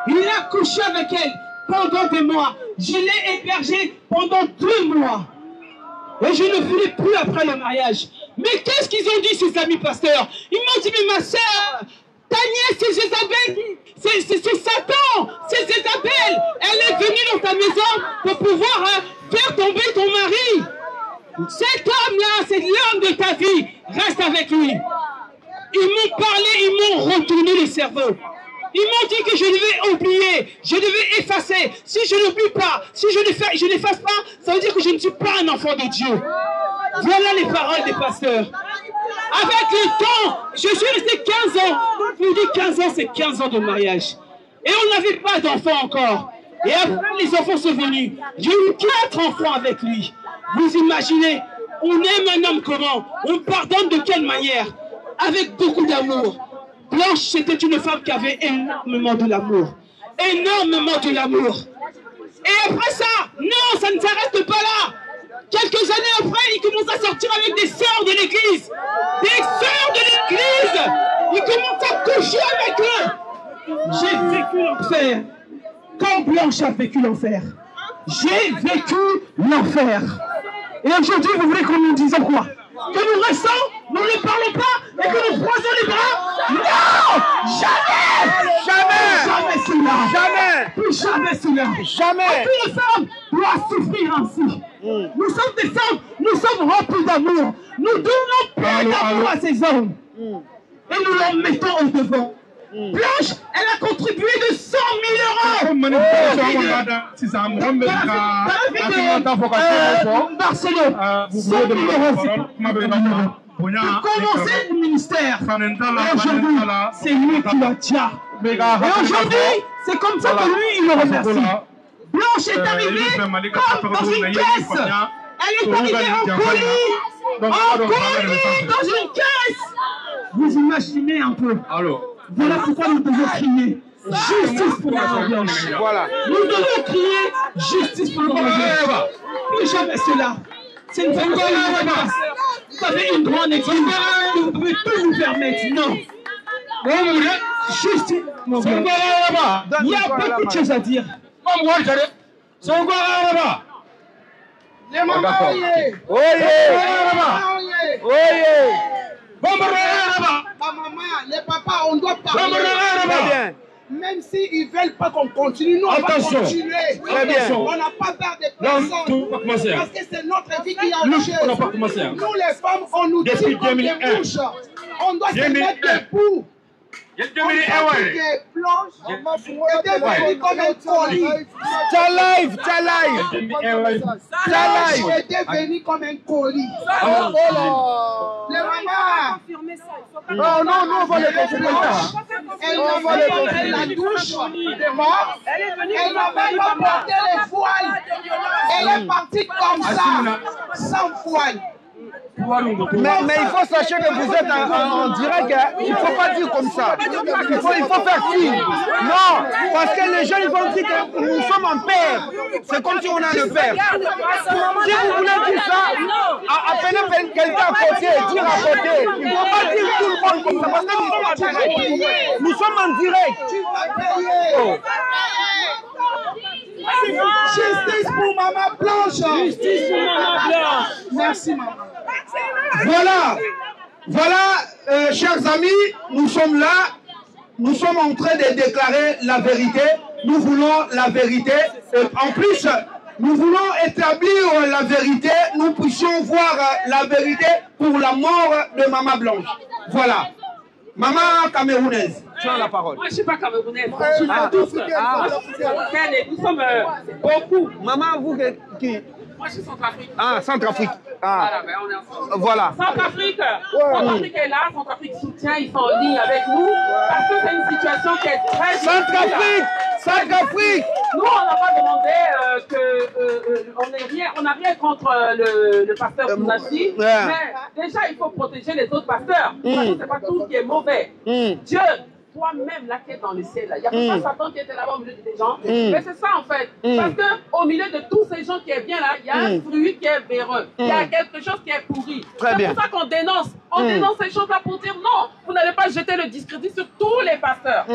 Il a couché avec elle pendant des mois. Je l'ai hébergée pendant 2 mois. Et je ne voulais plus après le mariage. Mais qu'est-ce qu'ils ont dit, ces amis pasteurs? Ils m'ont dit, mais ma sœur, ta nièce, c'est Jézabel, c'est Satan, c'est Jézabel. Elle est venue dans ta maison pour pouvoir faire tomber ton mari. Cet homme-là, c'est l'homme de ta vie. Reste avec lui. Ils m'ont parlé, ils m'ont retourné le cerveau. Ils m'ont dit que je devais oublier, je devais effacer. Si je n'oublie pas, si je n'efface pas, ça veut dire que je ne suis pas un enfant de Dieu. Voilà les paroles des pasteurs. Avec le temps, je suis resté 15 ans. Je vous dis 15 ans, c'est 15 ans de mariage. Et on n'avait pas d'enfants encore. Et après, les enfants sont venus. J'ai eu 4 enfants avec lui. Vous imaginez, on aime un homme comment? On pardonne de quelle manière? Avec beaucoup d'amour. Blanche, c'était une femme qui avait énormément de l'amour. Énormément de l'amour. Et après ça, non, ça ne s'arrête pas là. Quelques années après, il commence à sortir avec des sœurs de l'église. Des sœurs de l'église. Il commence à coucher avec eux. J'ai vécu l'enfer. Quand Blanche a vécu l'enfer. J'ai vécu l'enfer. Et aujourd'hui, vous voulez qu'on nous dise quoi? Que nous restons, nous ne parlons pas et que nous croisons les bras? Non! Jamais! Jamais! Jamais cela! Jamais! Plus jamais cela! Jamais! Aucune femme doit souffrir ainsi. Nous sommes des femmes, nous sommes remplis d'amour. Nous donnons plein d'amour à ces hommes. Et nous leur mettons au devant. Blanche, elle a contribué de 100 000 €. Barcelone, 100 000 €. Pour commencer le ministère. Et aujourd'hui, c'est lui qui l'a tient. Et aujourd'hui, c'est comme ça que lui, il le remercie. Blanche est arrivée comme dans une caisse. Elle est arrivée en colis. En colis, dans une caisse. Vous imaginez un peu. Voilà pourquoi nous devons crier justice pour Maman Blanche. Voilà. Nous devons crier justice pour Maman Blanche. Plus jamais cela. C'est une femme qui vous avez une grande église. Vous pouvez tout vous permettre. Non. Justice. Il y a beaucoup de choses à dire. Les mamans, maman, les papas, on doit parler. Même s'ils ne veulent pas qu'on continue, nous, on va continuer. On n'a pas peur des personnes. Parce que c'est notre vie qui est en jeu. Nous, les femmes, on nous dit qu'on débouche. On doit se mettre debout. On était venu comme un colis. Était venu comme un colis. Les mamans. Non, on va les confirmer ça. Elle n'a même pas pris la douche de mort. Elle n'a même pas porté les voiles. Elle est partie comme ça, sans voile. Mais il faut sachez que vous êtes en direct, il ne faut pas dire comme ça. Il faut faire signe. Non, parce que les gens ils vont dire que nous sommes en paix. C'est comme si on a le père. Si vous voulez dire ça, appelez quelqu'un à côté, dire à côté. Il ne faut pas dire tout le monde comme ça, parce que nous sommes en direct. Nous sommes en direct. Justice pour Maman Blanche. Justice pour Maman Blanche. Merci, maman. Voilà, chers amis, nous sommes là, nous sommes en train de déclarer la vérité, nous voulons la vérité, en plus, nous voulons établir la vérité, nous puissions voir la vérité pour la mort de Maman Blanche. Voilà, Maman camerounaise, tu as la parole. Moi je ne suis pas camerounaise, je suis pas tous. Nous sommes beaucoup. Maman, vous qui? Moi, je suis Centrafrique. Ah, Centrafrique. Ah. Voilà, ben on est ensemble. Voilà. Centrafrique. Centrafrique est là, Centrafrique soutient, ils sont en ligne avec nous. Parce que c'est une situation qui est très difficile. Centrafrique. Nous, on n'a pas demandé on n'a rien contre le pasteur Kounassi. Mais déjà, il faut protéger les autres pasteurs. Parce que ce n'est pas tout qui est mauvais. Dieu. Toi-même, là, qui est dans le ciel, il y a pas Satan qui était là-bas au milieu des gens. Mais c'est ça, en fait. Parce qu'au milieu de tous ces gens qui est bien là, il y a un fruit qui est véreux. Il y a quelque chose qui est pourri. C'est pour ça qu'on dénonce. On dénonce ces choses-là pour dire non, vous n'allez pas jeter le discrédit sur tous les pasteurs.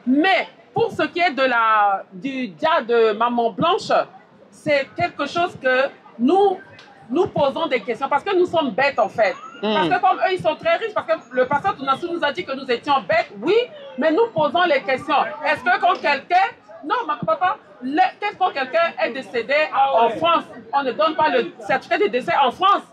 Mais pour ce qui est du dia de Maman Blanche, c'est quelque chose que nous posons des questions parce que nous sommes bêtes, en fait. Parce que comme eux, ils sont très riches, parce que le pasteur Tounassou nous a dit que nous étions bêtes, oui, mais nous posons les questions. Est-ce que quand quelqu'un... Non, papa, qu'est-ce quand quelqu'un est décédé en France, on ne donne pas le certificat de décès en France?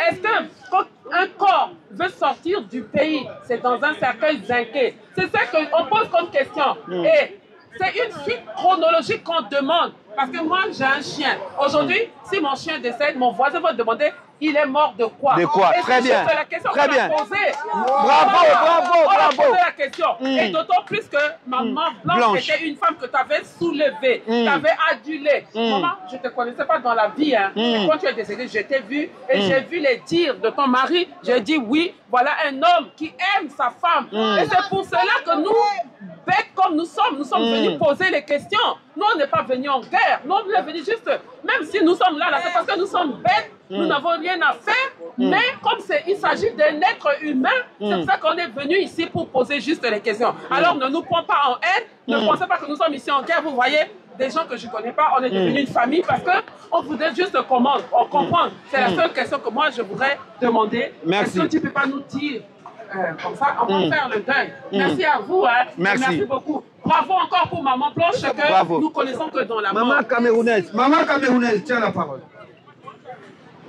Est-ce que quand un corps veut sortir du pays, c'est dans un cercueil zinqué? C'est ça qu'on pose comme question. Et c'est une suite chronologique qu'on demande. Parce que moi, j'ai un chien. Aujourd'hui, si mon chien décède, mon voisin va demander il est mort de quoi? De quoi? Très bien. C'est la question Très bien. posée. Bravo, bravo, on a bravo. posé la question. Et d'autant plus que maman Blanche était une femme que tu avais soulevée, tu avais adulée. Maman, je ne te connaissais pas dans la vie. Hein. Et quand tu es décédée, je t'ai vu et j'ai vu les dires de ton mari. J'ai dit oui, voilà un homme qui aime sa femme. Et c'est pour cela que nous, bêtes comme nous sommes venus poser les questions. Nous, on n'est pas venus en guerre. Nous, on est venus juste, même si nous sommes là, c'est parce que nous sommes bêtes, nous n'avons rien à faire. Mais comme il s'agit d'un être humain, c'est pour ça qu'on est venu ici pour poser juste les questions. Alors, ne nous prends pas en haine. Ne pensez pas que nous sommes ici en guerre. Vous voyez, des gens que je ne connais pas, on est devenus une famille parce qu'on voudrait juste comprendre. C'est la seule question que moi, je voudrais demander. Merci. Est-ce que tu ne peux pas nous dire comme ça, on va faire le deuil. Merci à vous. Hein. Merci beaucoup. Bravo encore pour Maman Blanche, que nous connaissons que dans la mort. Maman camerounaise, tiens la parole.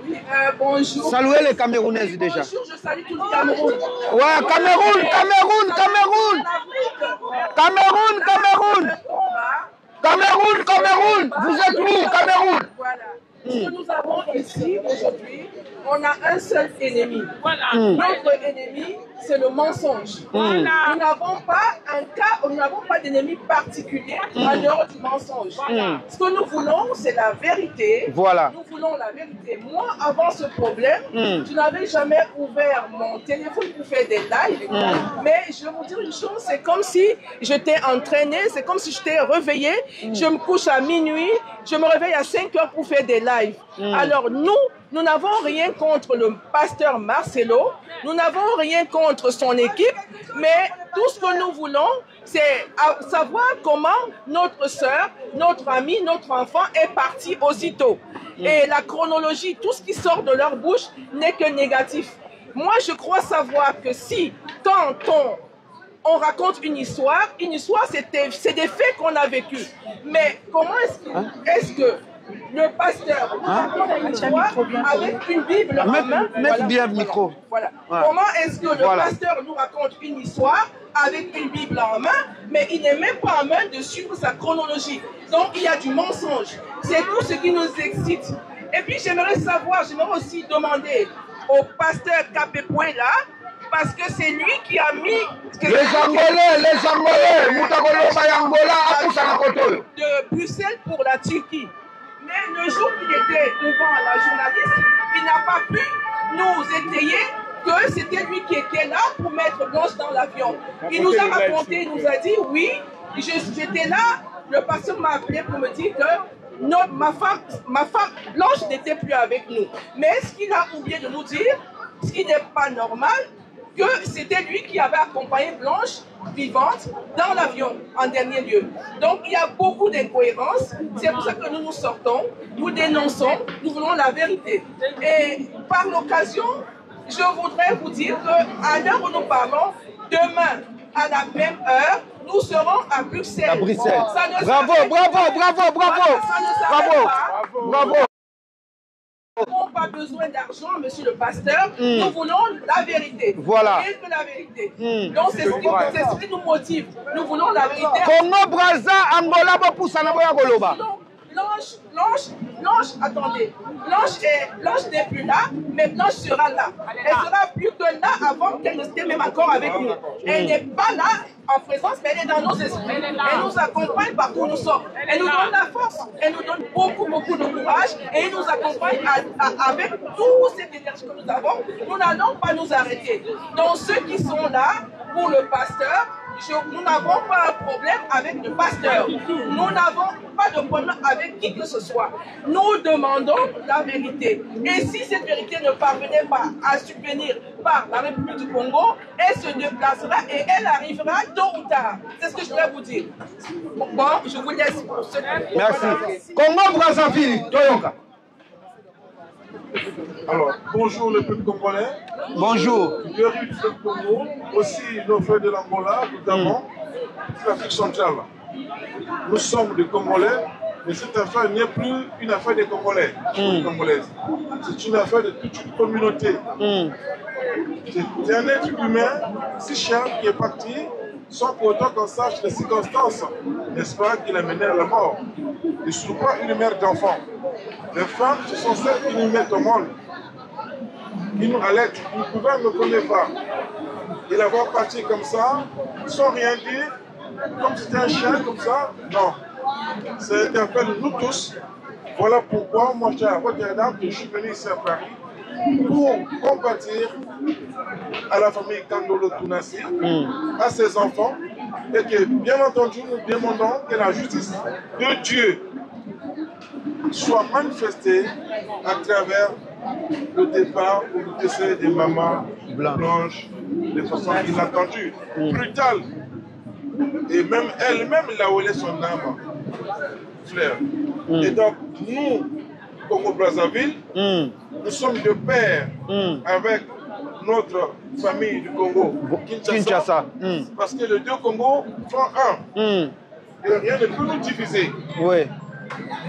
Oui, bonjour. Saluez les Camerounaises déjà. Bonjour, je salue tout le Cameroun. Ouais, Cameroun. Vous êtes où, Cameroun? Voilà. Ce que nous avons ici aujourd'hui, on a un seul ennemi. Voilà. Notre ennemi, c'est le mensonge. Voilà. Nous n'avons pas un cas, nous n'avons pas d'ennemi particulier en dehors du mensonge. Ce que nous voulons, c'est la vérité. Voilà. Nous voulons la vérité. Moi, avant ce problème, je n'avais jamais ouvert mon téléphone pour faire des lives. Mais je vais vous dire une chose, c'est comme si j'étais entraînée, c'est comme si j'étais réveillée. Je me couche à minuit, je me réveille à 5 heures pour faire des lives. Alors nous n'avons rien contre le pasteur Marcelo, nous n'avons rien contre son équipe, mais tout ce que nous voulons, c'est savoir comment notre soeur, notre amie, notre enfant est parti aussitôt. Et la chronologie, tout ce qui sort de leur bouche n'est que négatif. Moi, je crois savoir que si, quand on raconte une histoire, c'est des faits qu'on a vécus. Mais comment est-ce que le pasteur nous raconte une histoire avec une Bible en main? Mettez bien le micro. Voilà. Comment est-ce que le pasteur nous raconte une histoire avec une Bible en main, mais il n'est même pas en main de suivre sa chronologie? Donc il y a du mensonge. C'est tout ce qui nous excite. Et puis j'aimerais aussi demander au pasteur Capé Point là, parce que c'est lui qui a mis les Angolais, de Bruxelles pour la Turquie. Mais le jour qu'il était devant la journaliste, il n'a pas pu nous étayer que c'était lui qui était là pour mettre Blanche dans l'avion. Il nous a raconté, il nous a dit, oui, j'étais là, le pasteur m'a appelé pour me dire que ma femme Blanche n'était plus avec nous. Mais ce qu'il a oublié de nous dire, ce qui n'est pas normal, que c'était lui qui avait accompagné Blanche vivante dans l'avion en dernier lieu. Donc il y a beaucoup d'incohérences, c'est pour ça que nous nous sortons, nous dénonçons, nous voulons la vérité. Et par l'occasion, je voudrais vous dire qu'à l'heure où nous parlons, demain à la même heure, nous serons à Bruxelles. À Bruxelles. Bravo. Nous n'avons pas besoin d'argent, monsieur le pasteur. Nous voulons la vérité. Voilà. Et de la vérité. Donc c'est ce qui nous motive. Nous voulons la vérité. Congo, Brazza, Angola, Bopoussanaboya, Goloba. Blanche, attendez. Blanche n'est plus là, mais Blanche sera là. Elle sera plus que là avant qu'elle ne soit même encore avec nous. Elle n'est pas là en présence, mais elle est dans nos esprits. Elle nous accompagne partout où nous sommes. Elle nous donne la force. Elle nous donne beaucoup de courage. Et elle nous accompagne avec toute cette énergie que nous avons. Nous n'allons pas nous arrêter. Donc ceux qui sont là pour le pasteur, nous n'avons pas un problème avec le pasteur. Nous n'avons pas de problème avec qui que ce soit. Nous demandons la vérité. Et si cette vérité ne parvenait pas à subvenir par la République du Congo, elle se déplacera et elle arrivera tôt ou tard. C'est ce que je voulais vous dire. Bon, je vous laisse pour ce qui... Merci. Congo Brazzaville, Toyoka. Alors, bonjour le peuple congolais. Bonjour. Le riz du Congo, aussi nos frères de l'Angola, notamment l'Afrique centrale. Nous sommes des Congolais, mais cette affaire n'est plus une affaire des Congolais, des Congolaises. C'est une affaire de toute une communauté. C'est un être humain, si cher, qui est parti, sans pour autant qu'on sache les circonstances, n'est-ce pas, qui l'a mené à la mort. Et surtout une mère d'enfant. Les femmes, ce sont celles qui nous mettent au monde. qui nous allait, il ne pouvait me connaître pas. Il va partir comme ça, sans rien dire, comme si c'était un chien comme ça. Non. Ça interpelle nous tous. Voilà pourquoi moi, je suis venu ici à Paris pour compatir à la famille Kandolo Tounassi, à ses enfants, et que, bien entendu, nous demandons que la justice de Dieu soit manifestée à travers le départ ou le décès de maman Blanche de façon inattendue, brutale. Et même elle-même, il a volé son âme, frère. Et donc, nous, Congo-Brazzaville, nous sommes de pair avec notre famille du Congo, Kinshasa. Parce que les deux Congos font un. Et rien ne peut nous diviser. Oui.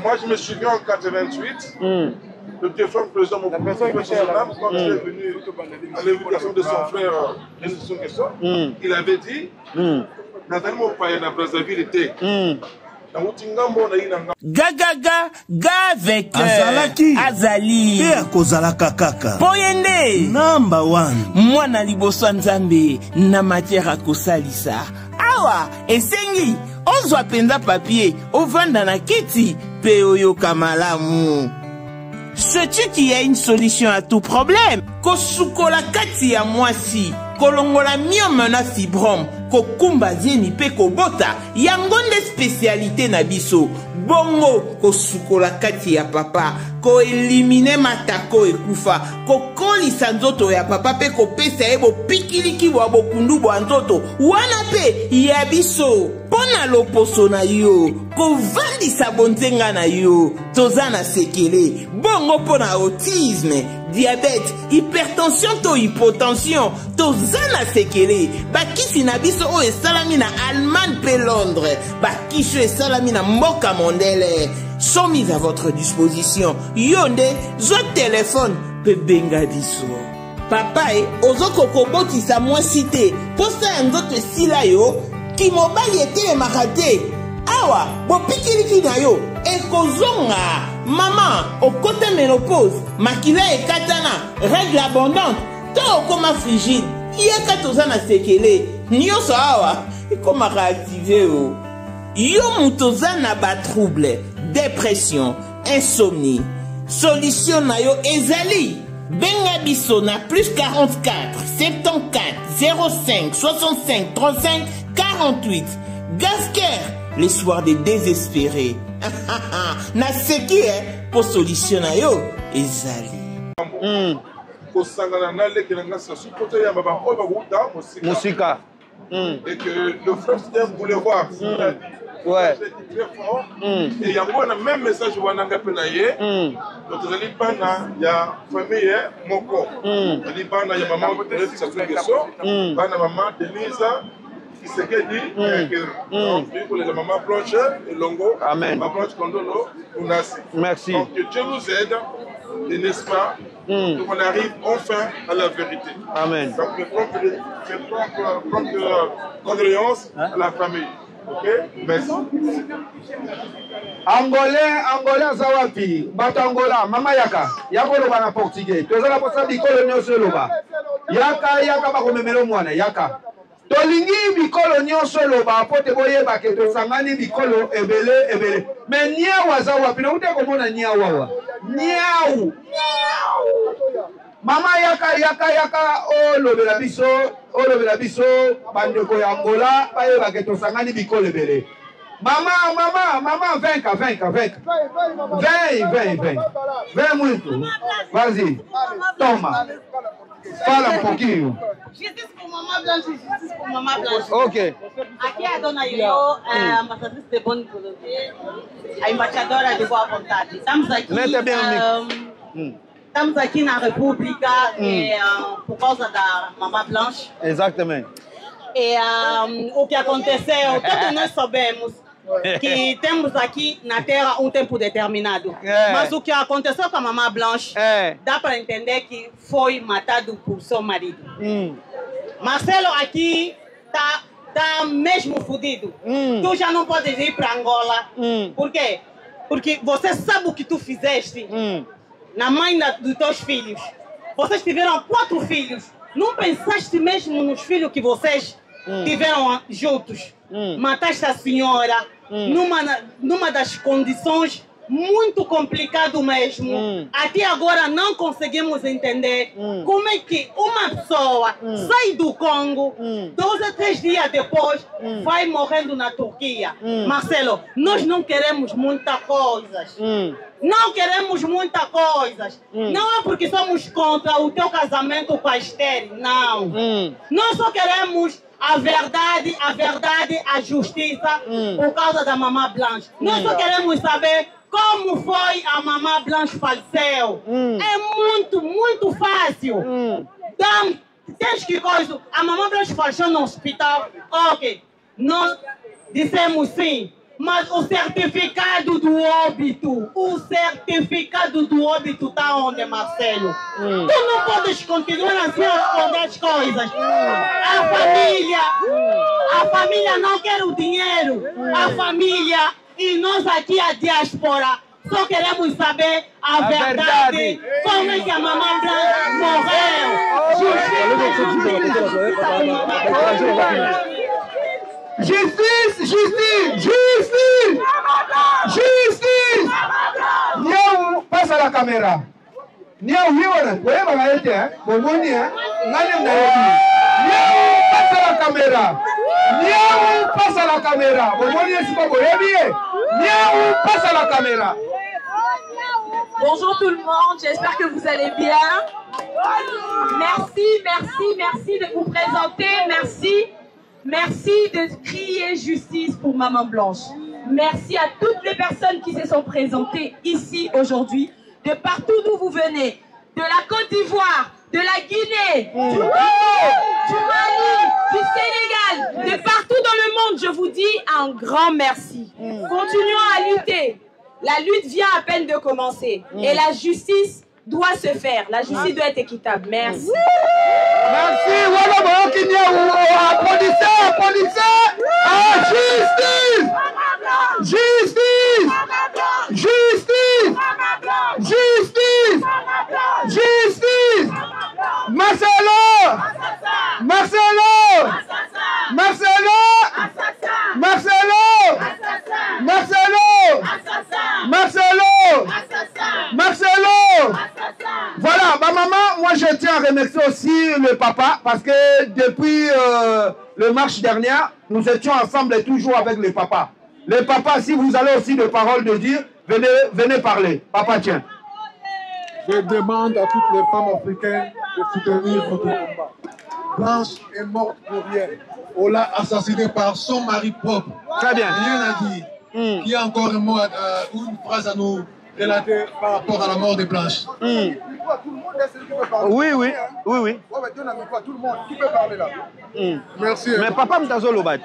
Moi, je me souviens en 88, le défunt président mon quand il est venu à l'invitation de son frère, il avait dit, Nathalie Mopaye na Brazzaville était. Gagaga avec Azali Te akozalaka kaka Poyende Number 1 Mwana liboso nzambe na matière akosalisa Awa esengi ozwa penza papier ovanda na kiti pe oyoka malamu. Sais-tu qu'il y a une solution à tout problème? Kosukola kati ya mwasi kolongola myome na fibrome kokumba zieni pe kobota yango nde spécialité na biso. Bongo kosukola kati ya papa ko elimine matako ekufa kokolisa nzoto ya papa pe kopesa ye bopikiliki bwa bokundu bwa nzoto wana pe ya biso pona loposo na yo kovandisa bonzenga na yo toza na sekele bongo pona autisme diabète hypertension to hypotension toza na sekele bakisi na biso oyo esalami na Allemagne pe Londres bakisi esalami na mboka mondele sont mis à votre disposition. Yonde, zo téléphone pe benga biso. Papa ozoko koboti sa moi cité. Posta nzoto sila yo ki mobali ete makate. Awa, bo pikiliki na yo ekozonga. Maman, au côté ménopause, makila ekatana, règle abondante, to okoma frigide. Yeka tozana sekele. Nyoso awa, ekoma réactiver o. Yo mutoza na ba trouble, dépression, insomnie. Solution na yo ezali. Benga biso na plus 44 74 05 65 35 48. Gasker, les soirs des désespérés. Na seki pour solution na yo ezali. Kosangana na lekelanga sa sukote ya baba oba wuta musika. Et que le frère c'était un boulevard. Ouais. Très fort. Et il y a un même message où on a gagné. Notre Liban, il y a famille Moko. Le Liban, il y a maman de maman Denisa qui s'est dit que la maman Blanche et Longo. Amen. Ma Blanche Kondolo, merci. Donc que Dieu nous aide, et n'est-ce pas? On arrive enfin à la vérité. Amen. Donc je prends condoléances à la famille. Ok, merci. Angolais azawapi, Batangola, Mama Yaka, Yakoloba na portugais. Tozala posa bikolo nyonso loba. Yaka bakomemelo mwana, Yaka. Tolingi bikolo nyonso loba pote boyeba ke tosangani bikolo ebele. Mais niawa azawapi, na ute komona niawa. Niau. Mama Yaka olobela biso bandeko ya Angola bayeba ke tosangani bikolo ebele. Maman, vaincre. 20 muito. Vas-y. Toma. Fala un pouquinho. Justice pour Maman Blanche, justice pour Maman Blanche. Ok. Aqui a dona Yo, ambassadrice de bonne volonté, a embaixadora de boa vontade. Estamos aqui na República por causa da Maman Blanche. Exatamente. E o que aconteceu, todos nós sabemos que temos aqui na Terra um tempo determinado. Mas o que aconteceu com a Maman Blanche, dá para entender que foi matado por seu marido. Marcelo aqui tá mesmo fodido. Tu já não podes ir para Angola. Por quê? Porque você sabe o que tu fizeste na mãe dos teus filhos. vocês tiveram 4 filhos. Não pensaste mesmo nos filhos que vocês tiveram juntos? Mataste a senhora numa das condições muito complicado mesmo. Até agora não conseguimos entender como é que uma pessoa sai do Congo, 2 a 3 dias depois vai morrendo na Turquia. Marcelo, nós não queremos muitas coisas. Não queremos muitas coisas. Não é porque somos contra o teu casamento com a Esther, não. Nós só queremos a verdade, a justiça por causa da Mamã Blanche. Nós só queremos saber como foi a Mamã Blanche faleceu. É muito fácil. Tens que coisa. A Mamã Blanche faleceu no hospital. Ok. Nós dissemos sim. Mas o certificado do óbito, está onde, Marcelo? Tu não podes continuar assim a esconder as coisas. A família não quer o dinheiro. A família e nós aqui, a diáspora, só queremos saber a verdade. Como é que a Mamã Blanche morreu? Justice! Niao, passe à la caméra. Niao, Niao, passe à la caméra. Bonjour tout le monde, j'espère que vous allez bien. Merci de vous présenter, Merci de crier justice pour Maman Blanche. Merci à toutes les personnes qui se sont présentées ici aujourd'hui, de partout d'où vous venez, de la Côte d'Ivoire, de la Guinée, du Congo, du Mali, du Sénégal, de partout dans le monde. Je vous dis un grand merci. Continuons à lutter. La lutte vient à peine de commencer et la justice doit se faire. La justice doit être équitable. Merci. Merci. Applaudissez. Justice. Marcelo. Voilà, ma maman, moi je tiens à remercier aussi le papa parce que depuis le marche dernière, nous étions ensemble et toujours avec le papa. Le papa, si vous avez aussi des paroles de dire, venez parler. Papa, tiens. Je demande à toutes les femmes africaines de soutenir notre combat. Blanche est morte pour rien. On l'a assassinée par son mari propre. Très bien. Rien à dire. Qui a encore un mot, une phrase à nous relater par rapport à la mort de Blanche. Oui. Tout le monde, qui peut parler là? Merci. Mais papa m'tazoloba.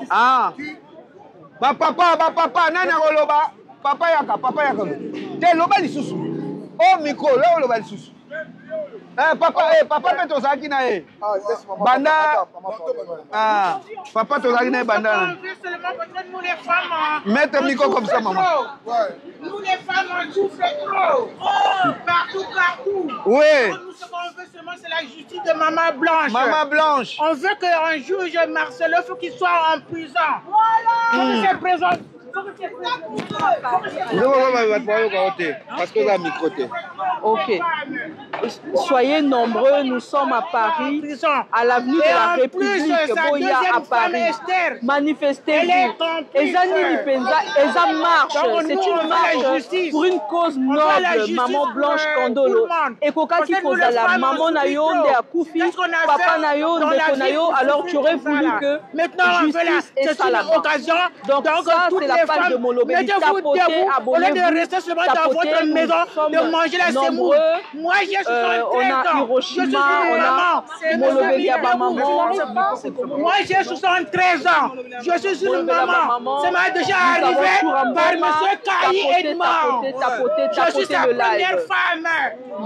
Ah. Papa, nana roloba. Papa yaka. Te loba lisusu. Oh micro, là loba lisusu. Papa peut tozaki na e. Banda. Ah, papa tozaki na banda. Nous les femmes. Mettez le micro comme ça, maman. Nous les femmes, on souffre trop. Partout. Oui. Nous, ce qu'on veut seulement, c'est la justice de Maman Blanche. Maman Blanche. On veut qu'un juge Marcelo, faut qu'il soit en prison. Voilà. Faut qu'il se présente. Ok. Soyez nombreux, nous sommes à Paris, à l'avenue de la République, Boya à Paris. Manifestez-vous. Eza marche, c'est une marche pour une cause noble, Maman Blanche Kandolo. Et Kokaki Kozala, Maman Nayonde à Koufi, Papa Nayonde Konayo, alors tu aurais voulu que justice et salam. Donc ça, c'est la page de Molobé. Tapotez, abonnez-vous, au lieu de rester seulement dans votre maison, de manger la semoule. Moi, j'ai 73 ans. On a Hiroshima, on a Molobé Maman. Moi, j'ai 73 ans. Je suis une maman. Ça m'est déjà arrivé par M. Kayi Edmond. Je suis sa première femme.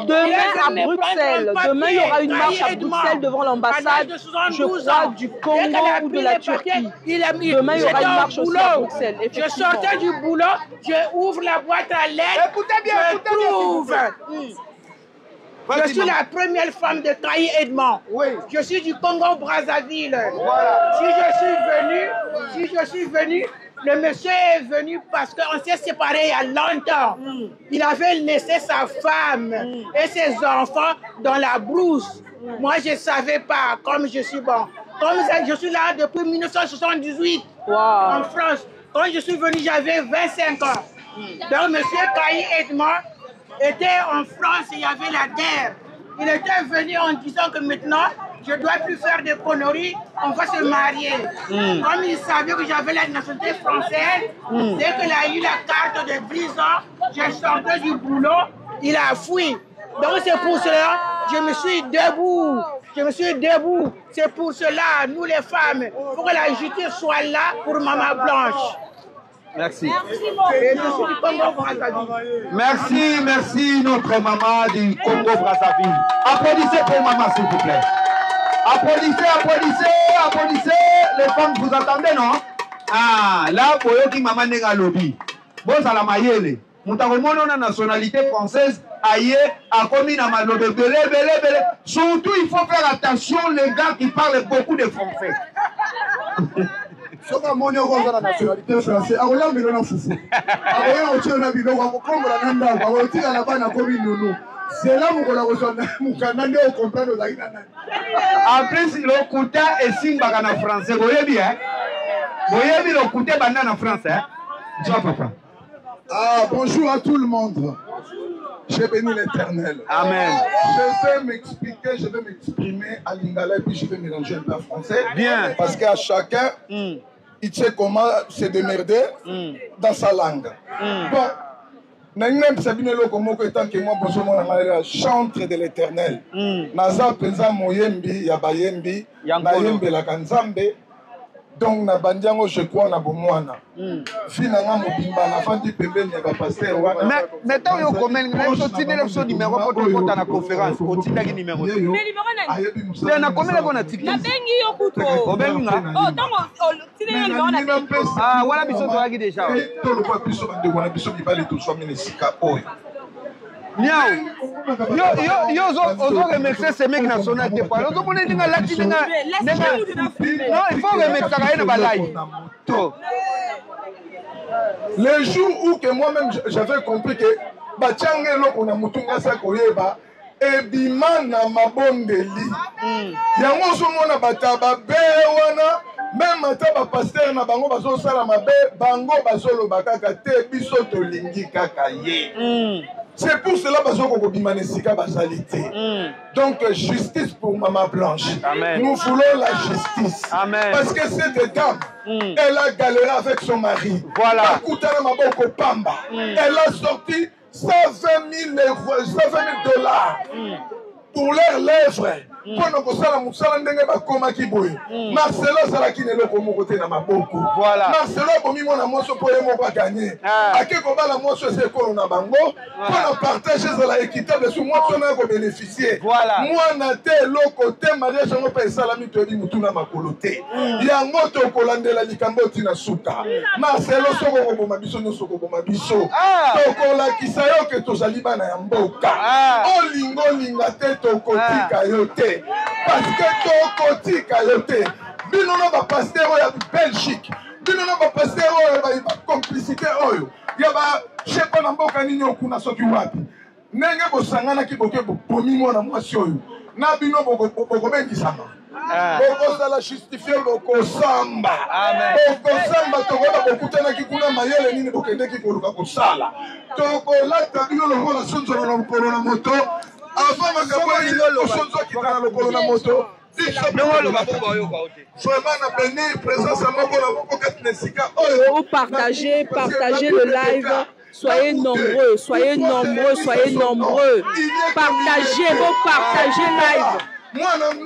Demain à Bruxelles, demain il y aura une marche à Bruxelles devant l'ambassade, je crois, du Congo ou de la Turquie. Demain il y aura une marche aussi à Bruxelles. Je sortais du boulot, je ouvre la boîte à lettres, je trouve Je suis la première femme de Kayi Edmond. Oui. Je suis du Congo-Brazzaville. Voilà. Si je suis venu, le monsieur est venu parce qu'on s'est séparés il y a longtemps. Il avait laissé sa femme et ses enfants dans la brousse. Moi, je ne savais pas, comme je suis bon. Comme je suis là depuis 1978 en France. Quand je suis venu, j'avais 25 ans. Donc, monsieur Kayi Edmond était en France, il y avait la guerre. Il était venu en disant que maintenant, je ne dois plus faire de conneries, on va se marier. Comme il savait que j'avais la nationalité française, dès qu'il a eu la carte de 10 ans, j'ai sorti du boulot, il a fui. Donc c'est pour cela que je me suis debout. C'est pour cela, nous les femmes, il faut que la justice soit là pour Maman Blanche. Merci. Merci notre maman du Congo-Brazzaville. Applaudissez pour maman s'il vous plaît. Applaudissez. Les femmes, vous attendez, non? Ah, là, Boyoki maman nega lobby. Bon, ça la maïele. Moutakomona na nationalité française, aïe, a commis na malobe, belé. Surtout, il faut faire attention, les gars qui parlent beaucoup de français. Soka moni okonza na nationalité française akoya milona fufu akoya ochona biloko akokombola na ndako akotika na bana komi nunu zela mukola kosona mukanda nde okomprendre ozali na nani. En plus lokuta esimbaka na français boyebi boyebi lokuta banda na français tu vois papa. Ah, bonjour à tout le monde. J'ai béni l'Éternel. Amen. Je vais m'exprimer à lingala et puis je vais mélanger un peu en français. Bien. Parce qu'à chacun, il sait comment se démerder dans sa langue. Bon, même Sabine Lokomoko étant que moi, bonjour mon chantre de l'Éternel. Naza penza moyembi ya bayembi na yembe la kanzambe. Donc na bandiango je crois na bomwana. Finalement mobimba na fandi pembeni ya ba pasteur wana. Mais tant yo comment ngam so tinele so numéro pour kota na conférence o tindaki numéro. Mais numéro na. C'est na comment ko na tiki. Na bengi yo kuto. O bengi nga. Oh donc tinele numéro na. Ah voilà biso to agi déjà. To le quoi biso bande wana biso bibali to so minesika oyo. Yo remercier ces mecs nationalité pas. Ozo mona linga lati linga. Non, il faut remercier ka ina ba live. Le jour où que moi-même j'avais compris que batiange loko na mutunga sa koyeba ebima na mabondeli. Yango so mona bataba be wana même ata ba pasteur na bango bazo sala mabe bango bazolo bakaka te biso to lingi kaka ye. C'est pour cela que donc justice pour Maman Blanche. Amen. Nous voulons la justice. Amen. Parce que cette dame, elle a galéré avec son mari. Voilà. Elle a sorti 120 000 dollars pour leurs lèvres. Voilà. Marcelo bomi mona moso po yemo ba gagner. Akeko bala moso se ko na bango pour partager la équitable sur moi on a bénéficier. Voilà. Moi na te lo côté mariage ngo pa salami to di mutuna makolote. Ya ngoto kolandela likambo tina suka. Marcelo soko ko mabiso no soko ko mabiso. To kola kisayo ke to zaliba na mboka. Olingo linga te to kotika yote. Parce que ton kotika yote bino na ba pasteur ya Belgique bino na ba pasteur ya ba complicité oyo ya ba chepa na mboka nini okuna soki wapi nenge bosangana ki boke bomi mona mwasi oyo na bino boko bengisama boko sala justifier boko samba tokola bokutana ki kuna mayele nini bokendeki koluka kosala tokolata bino lokola sonzo na mokolo na moto avant makaboli sonzo kitana lokolo na moto Vous partagez le live. Soyez nombreux. Partagez live.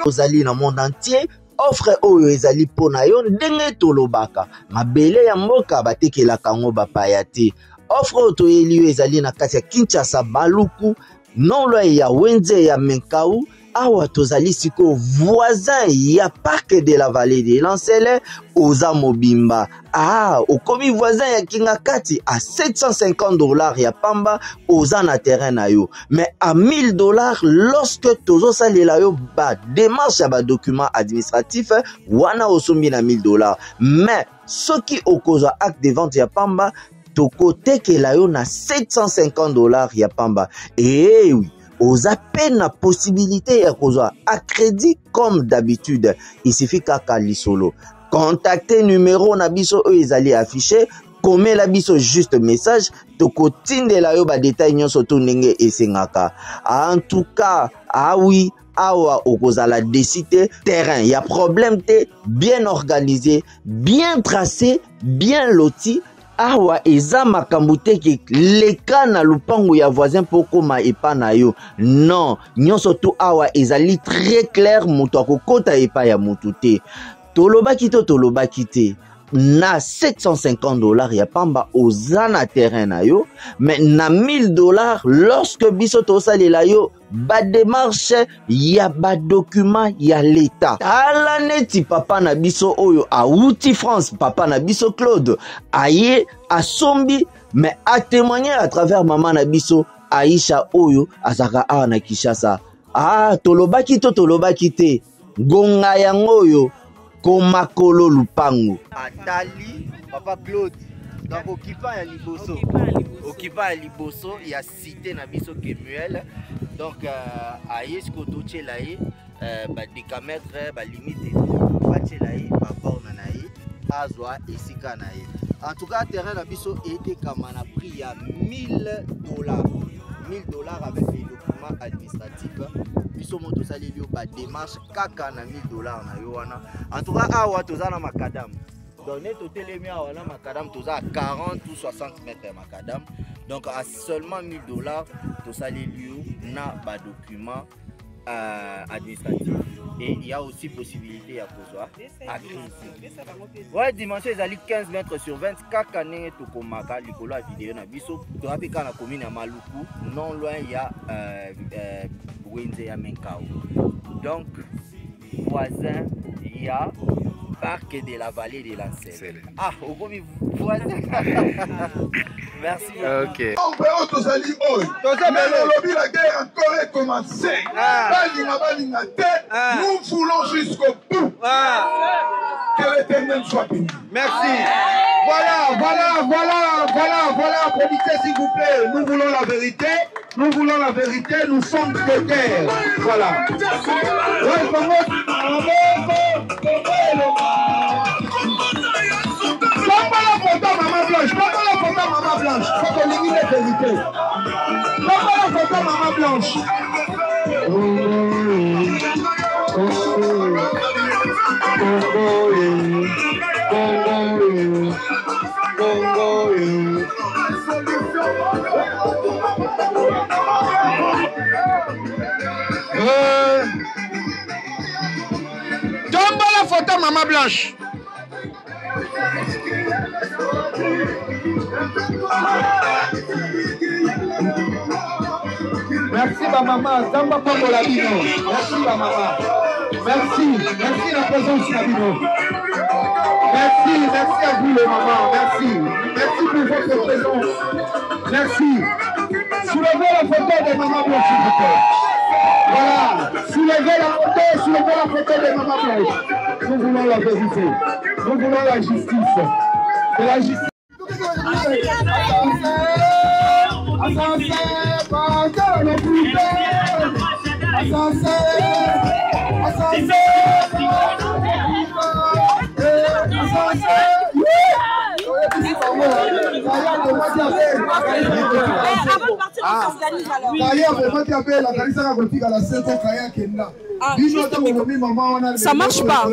Ozali na monde entier. Offre oyo ezali pona yo ndenge tolobaka. Mabele ya mboka batekela kango bapaya te. Offre oyo ezali na kati ya Kinshasa Baluku. Non lo ya Wenze ya Menkau. awa tozali siko voisin ya parc de la vallée de Lancele oza mobimba. Ah, okomi voisin ya Kingakati à $750 ya pamba oza na terrain na yo. Mais à $1000 lorsque tozo salela yo ba démarche ya ba document administratif wana osombi na $1000. Mais soki okozwa acte de vente ya pamba toko tekela yo na $750 ya pamba. Eh oui, oza peine na possibilité ya kozwa à crédit comme d'habitude. Il suffit kaka lisolo. Contactez numéro na biso oyo ezali affiché, komela biso juste message, toko tindela yo ba détail nyonso to ndenge esengaka. En tout cas, ah oui, awa okozala décider terrain, y a problème te, bien organisé, bien tracé, bien loti. Awa eza makambo te ki leka na lupango ya voisin poko ma epa na yo. Non, nyonso to awa ezali très clair, moto akokota epa ya motu te. Tolobaki to tolobaki te. Na $750 ya pamba oza na terrain na yo, mais na $1000 lorsque biso tosalela yo ba démarche ya ba document ya l'état. Ala neti papa na biso oyo auti France, papa na biso Claude aye asombi, mais a témoigner à travers maman na biso Aisha oyo azaka awa na Kinshasa. Ah, tolobaki to tolobaki te. Gonga yango oyo Komakolo lupango. Atali, papa Claude. Donc occupant ya liboso. Occupant ya liboso ya cité na biso Kemuel. Donc aye skoto tchelaye ba décamètre ba limite ba tchelaye ba borne na ye azwa esika na ye. En tout cas terrain na biso était comme na prix ya $1000. $1000 avec les documents administratifs. Biso moto salelio ba démarche kaka na $1000 na yo wana. En tout cas awa toza na makadam. Donc to telemi awa na makadam toza 40 ou 60 mètres makadam. Donc à seulement $1000 to salelio na ba documents administratifs. Et il y a aussi possibilité à pouvoir agresser. Ouais, dimension ezali 15 mètres sur 20 kaka nenge to komaka likolo ya vidéo na biso. To rapika na commune ya Maluku, non loin il y a Wenze ya Menkao. Donc voisin il y a parc de la vallée de Lancele. Ah, au premier voisin. Merci. Ok. La guerre encore est commencée. Nous voulons jusqu'au bout. Que l'Éternel soit béni. Merci. Voilà, producteurs, s'il vous plaît. Nous voulons la vérité. Nous voulons la vérité. Nous sommes de terre. Voilà. Papa la photo maman blanche, faut qu'on élimine la vérité. Papa la photo maman blanche. Tombe la photo maman blanche. Merci ma maman, Zamba Pombo Labino. Merci ma maman. Merci la présence Labino. Merci à vous les mamans, merci pour votre présence. Merci. Soulevez la photo de maman blanche s'il vous plaît. Voilà, soulevez la photo de maman blanche. Nous voulons la vérité, nous voulons la justice. De la justice. Ça marche pas.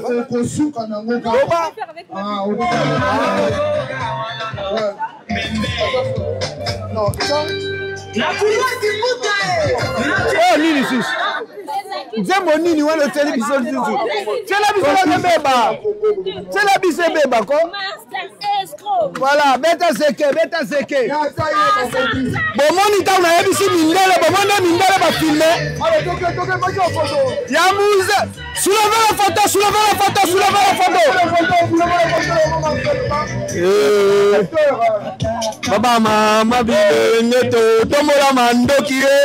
Oh, nini sus. Nzembo nini wana tele biso sus. Tela biso beba. Tela biso beba ko. Voilà, beta seke. Bomoni ta na yebisi mindele, bomoni mindele ba filmer. Yamouze, soulevez la photo. Baba mama bilenge to tomola mandokire.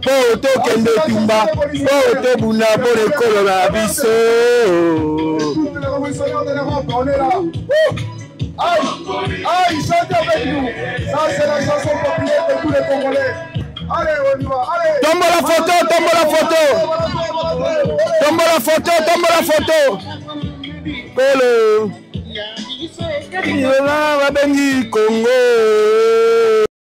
Poto kende tumba, poto buna bore kolo na biso. Aïe, chantez avec nous. Ça, c'est la chanson populaire de tous les Congolais. Allez, on y va, allez. Tombe la photo. Polo. Yola, Wabengi, Congo.